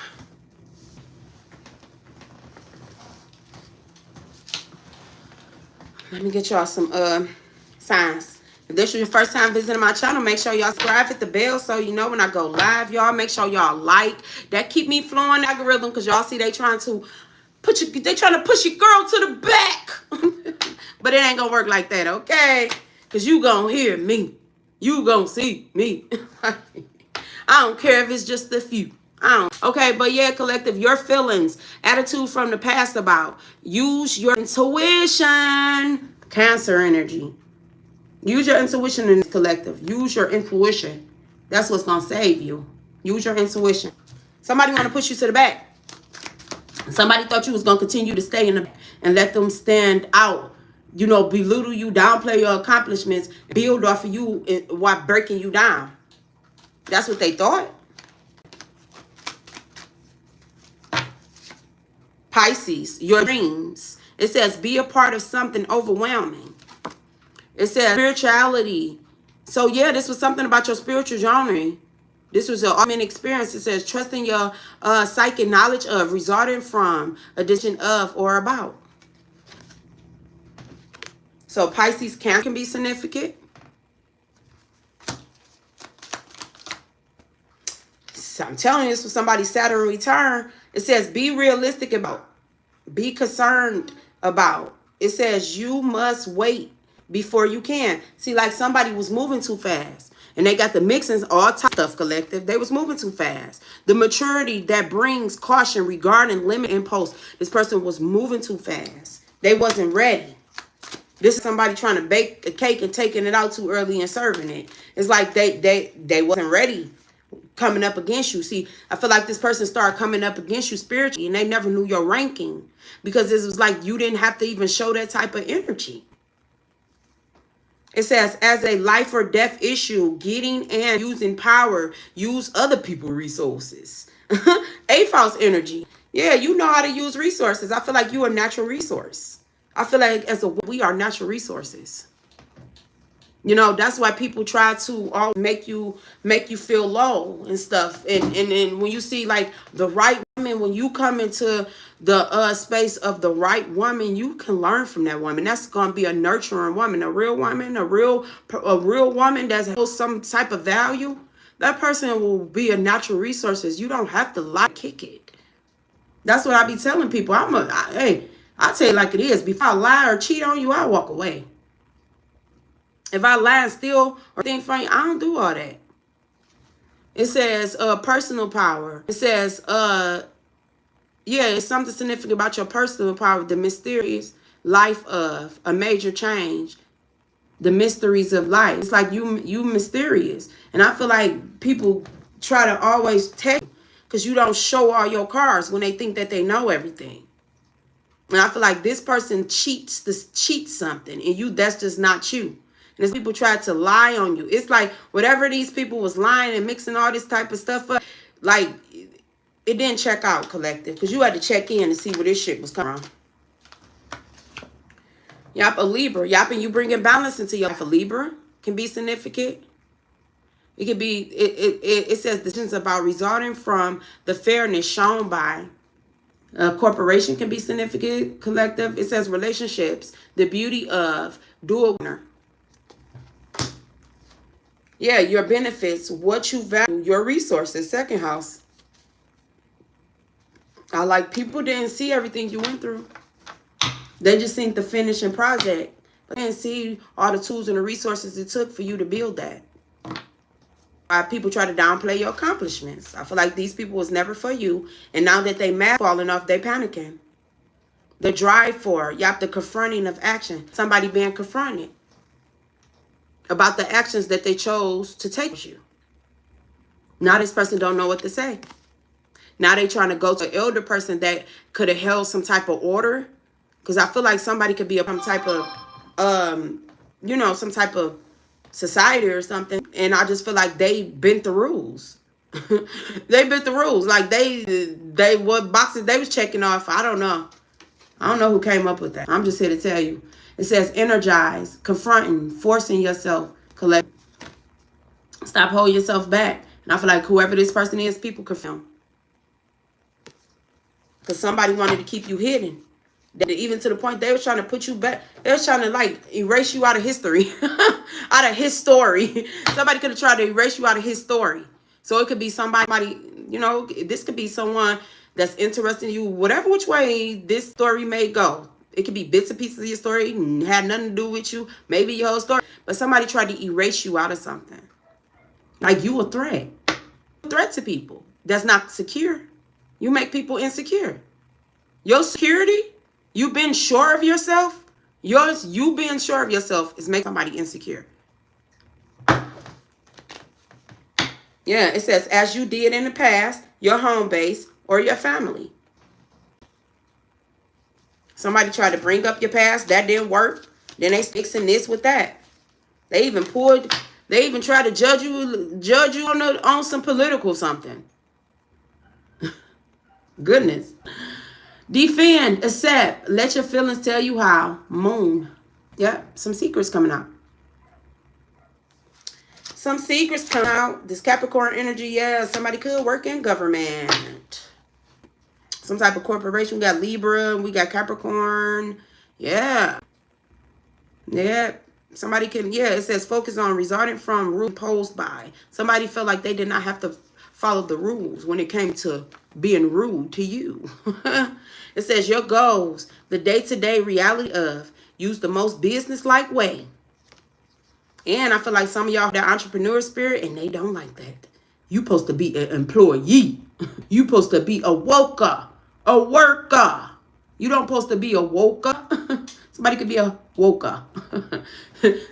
Let me get y'all some, signs. If this is your first time visiting my channel, make sure y'all subscribe, hit the bell so you know when I go live, y'all. Make sure y'all like. That keep me flowing algorithm, because y'all see they trying to push your girl to the back. But it ain't gonna work like that, okay? Because you gonna hear me. You gonna see me. I don't care if it's just a few. Okay, but yeah, collective, your feelings, attitude from the past about. Use your intuition. Cancer energy. Use your intuition in this collective. Use your intuition. That's what's going to save you. Use your intuition. Somebody want to push you to the back. Somebody thought you was going to continue to stay in the and let them stand out. Belittle you, downplay your accomplishments, build off of you while breaking you down. That's what they thought. Pisces, your dreams. It says be a part of something overwhelming. It says spirituality. So yeah, this was something about your spiritual journey. This was an all-in experience. It says trusting your psychic knowledge of, resulting from, addition of, or about. So Pisces can be significant. So I'm telling you, this was somebody's Saturn return. It says be realistic about, be concerned about. It says you must wait before you can. See, like somebody was moving too fast. And they got the mixings, all type stuff, collective. They was moving too fast. The maturity that brings caution regarding limit impulse. This person was moving too fast. They wasn't ready. This is somebody trying to bake a cake and taking it out too early and serving it. It's like they wasn't ready coming up against you. See, I feel like this person started coming up against you spiritually and they never knew your ranking. Because it was like you didn't have to even show that type of energy. It says, as a life or death issue, getting and using power, use other people's resources. A false energy. Yeah, you know how to use resources. I feel like you're a natural resource. I feel like we are natural resources. That's why people try to all make you feel low and stuff. And when you see like the right woman, when you come into the space of the right woman, you can learn from that woman. That's gonna be a nurturing woman, a real woman, a real woman that has some type of value. That person will be a natural resources. You don't have to kick it. That's what I be telling people. I'll tell you like it is. Before I lie or cheat on you, I walk away. If I lie and steal or think from you, I don't do all that. It says personal power. It says yeah, it's something significant about your personal power, the mysterious life of a major change, the mysteries of life. It's like you mysterious. And I feel like people try to always tell you because you don't show all your cards when they think that they know everything. And I feel like this person cheats something, and that's just not you. And as people try to lie on you, it's like whatever these people was lying and mixing all this type of stuff up, like it didn't check out, collective, because you had to check in to see where this shit was coming from. Yep, a Libra. Yep, and you bringing balance into your life. A Libra can be significant. It could be, it says decisions about resulting from the fairness shown by a corporation can be significant, collective. It says relationships, the beauty of dual winner. Yeah, your benefits, what you value, your resources, second house. I like people didn't see everything you went through. They just seen the finishing project, but they didn't see all the tools and the resources it took for you to build that. People try to downplay your accomplishments. I feel like these people was never for you, and now that they mad falling off, they panicking. The drive for, the confronting of action. Somebody being confronted about the actions that they chose to take with you. Now this person don't know what to say. Now they trying to go to an elder person that could have held some type of order. Because I feel like somebody could be some type of, some type of society or something. And I just feel like they bent the rules. They bent the rules. Like they what boxes they was checking off. I don't know. I don't know who came up with that. I'm just here to tell you. It says energize, confronting, forcing yourself, collect. Stop holding yourself back. And I feel like whoever this person is, people can film. Because somebody wanted to keep you hidden. Even to the point they was trying to put you back. They was trying to like erase you out of history. Out of his story. Somebody could have tried to erase you out of his story. So it could be somebody, this could be someone that's interested in you. Whatever which way this story may go. It could be bits and pieces of your story. Had nothing to do with you. Maybe your whole story. But somebody tried to erase you out of something. Like you a threat. A threat to people. That's not secure. You make people insecure. Your security, you being sure of yourself, you being sure of yourself is making somebody insecure. Yeah, it says, as you did in the past, your home base or your family. Somebody tried to bring up your past. That didn't work. Then they mixing this with that. They even tried to judge you on some political something. Goodness. Defend, accept, let your feelings tell you how. Moon. Yep, some secrets coming out. Some secrets coming out. This Capricorn energy, yeah, somebody could work in government. Some type of corporation. We got Libra, we got Capricorn. Yeah. Yeah. Somebody can, it says focus on resulting from rules imposed by. Somebody felt like they did not have to follow the rules when it came to being rude to you. It says your goals, the day-to-day reality of, use the most business-like way. And I feel like some of y'all have that entrepreneur spirit and they don't like that. You supposed to be an employee. You supposed to be a worker. You don't supposed to be a woker. Somebody could be a woker.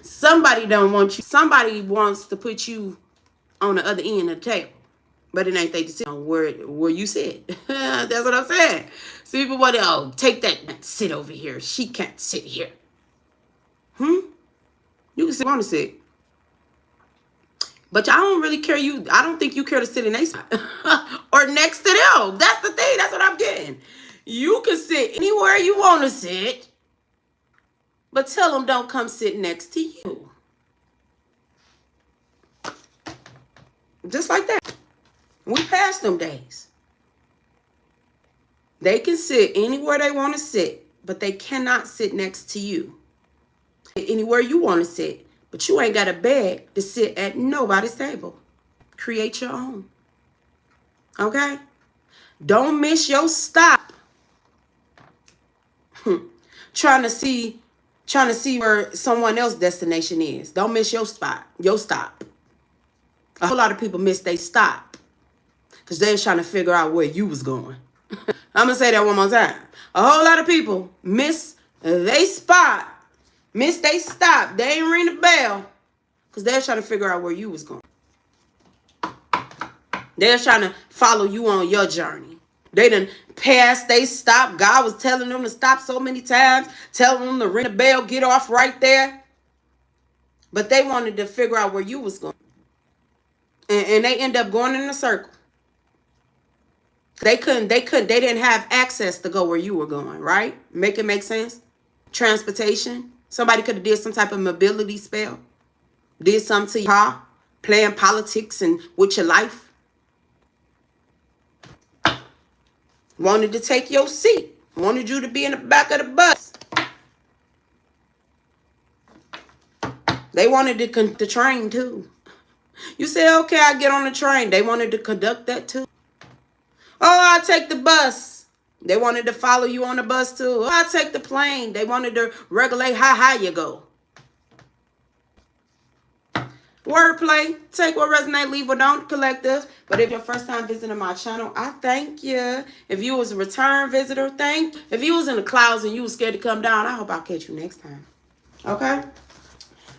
Somebody don't want you. Somebody wants to put you on the other end of the table. But it ain't they decision where you sit. That's what I'm saying. So people want to take that, sit over here. She can't sit here. You can sit, want to sit. But I don't really care. I don't think you care to sit in a spot or next to them. That's the thing. That's what I'm getting. You can sit anywhere you want to sit, but tell them don't come sit next to you. Just like that. We passed them days. They can sit anywhere they want to sit, but they cannot sit next to you. Anywhere you want to sit, but you ain't got a bed to sit at nobody's table. Create your own. Okay? Don't miss your stop. trying to see where someone else's destination is. Don't miss your spot, your stop. A whole lot of people miss their stop because they're trying to figure out where you was going. I'm going to say that one more time. A whole lot of people miss they spot, miss they stop. They ain't ring the bell because they're trying to figure out where you was going. They're trying to follow you on your journey. They done passed they stop. God was telling them to stop so many times, telling them to ring the bell, get off right there. But they wanted to figure out where you was going. And they end up going in a circle. They didn't have access to go where you were going, right? Make it make sense? Transportation. Somebody could have did some type of mobility spell. Did something to your car. Playing politics and with your life. Wanted to take your seat. Wanted you to be in the back of the bus. They wanted the train too. You say, okay, I get on the train. They wanted to conduct that too. Oh, I take the bus. They wanted to follow you on the bus too. Oh, I take the plane. They wanted to regulate how high you go. Wordplay. Take what resonate, leave what don't, collective. But if you're first time visiting my channel, I thank you. If you was a return visitor, thank you. If you was in the clouds and you was scared to come down, I hope I'll catch you next time. Okay?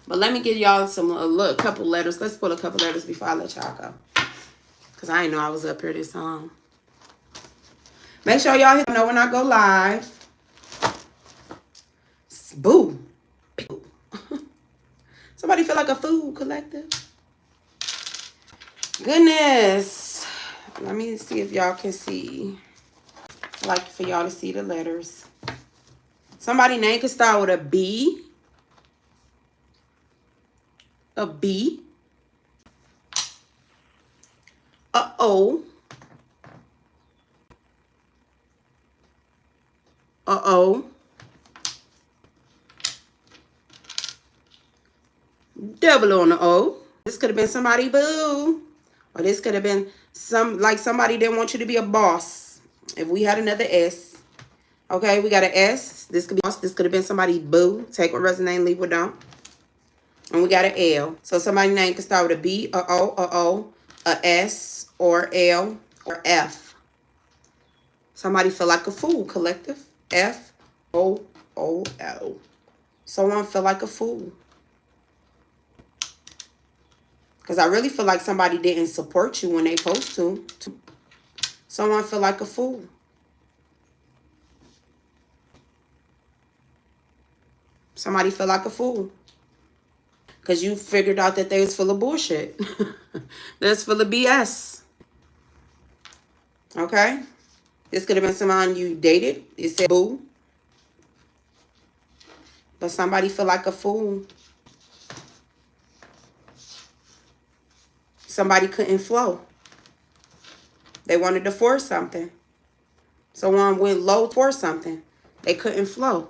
But let me give y'all a couple letters. Let's pull a couple letters before I let y'all go. Because I didn't know I was up here this long. Make sure y'all know when I go live. Boo. Somebody feel like a fool, collective? Goodness. Let me see if y'all can see. I'd like for y'all to see the letters. Somebody's name could start with a B. A B. A O. A O. Double on the O. This could have been somebody boo. Or this could have been somebody didn't want you to be a boss. If we had another S. Okay, we got an S. This could be boss. This could have been somebody boo. Take what resonate, leave what don't. And we got an L. So somebody's name could start with a B, a O, a S, or L, or F. Somebody feel like a fool, collective. F-O-O-L. Someone feel like a fool. Because I really feel like somebody didn't support you when they supposed to. Someone feel like a fool. Somebody feel like a fool. Because you figured out that they was full of bullshit. That's full of BS. Okay? This could have been someone you dated. It said boo. But somebody feel like a fool. Somebody couldn't flow. They wanted to force something. Someone went low for something. They couldn't flow.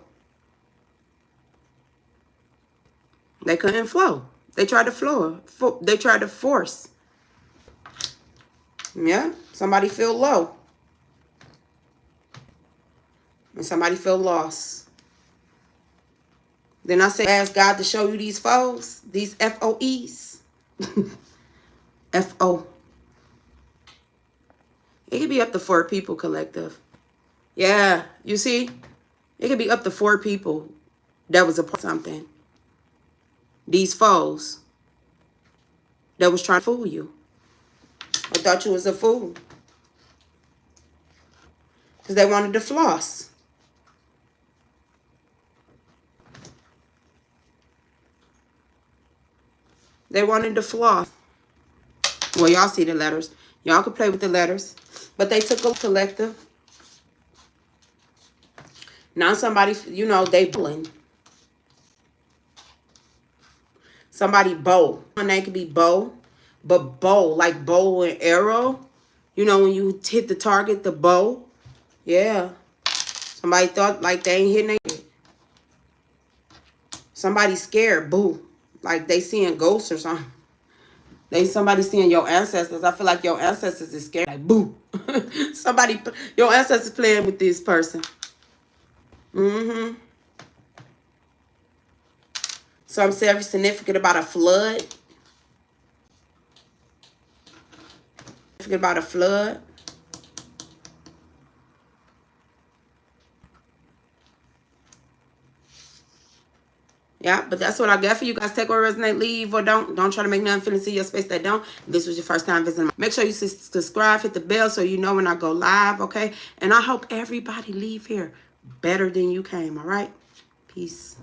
They couldn't flow. They tried to flow. They tried to force. Yeah. Somebody feel low. And somebody feel lost. Then I say, ask God to show you these foes. These F-O-Es. F-O. It could be up to 4 people, collective. Yeah. You see? It could be up to 4 people that was a part of something. These foes that was trying to fool you. I thought you was a fool. Because they wanted to floss. They wanted to floss. Well, y'all see the letters. Y'all could play with the letters. But they took a collective. Now somebody, you know, they bowling. Somebody bow. One name could be bow. But bow, like bow and arrow. You know, when you hit the target, the bow. Yeah. Somebody thought like they ain't hitting it. Somebody scared. Boo. Like they seeing ghosts or something. Somebody seeing your ancestors. I feel like your ancestors is scared. Like, boo. Your ancestors playing with this person. Mm-hmm. Some very significant about a flood. Significant about a flood. Yeah, but that's what I got for you guys. Take or resonate, leave or don't. Don't try to make nothing fit into your space that don't. If this was your first time visiting. Make sure you subscribe, hit the bell so you know when I go live, okay? And I hope everybody leave here better than you came, all right? Peace.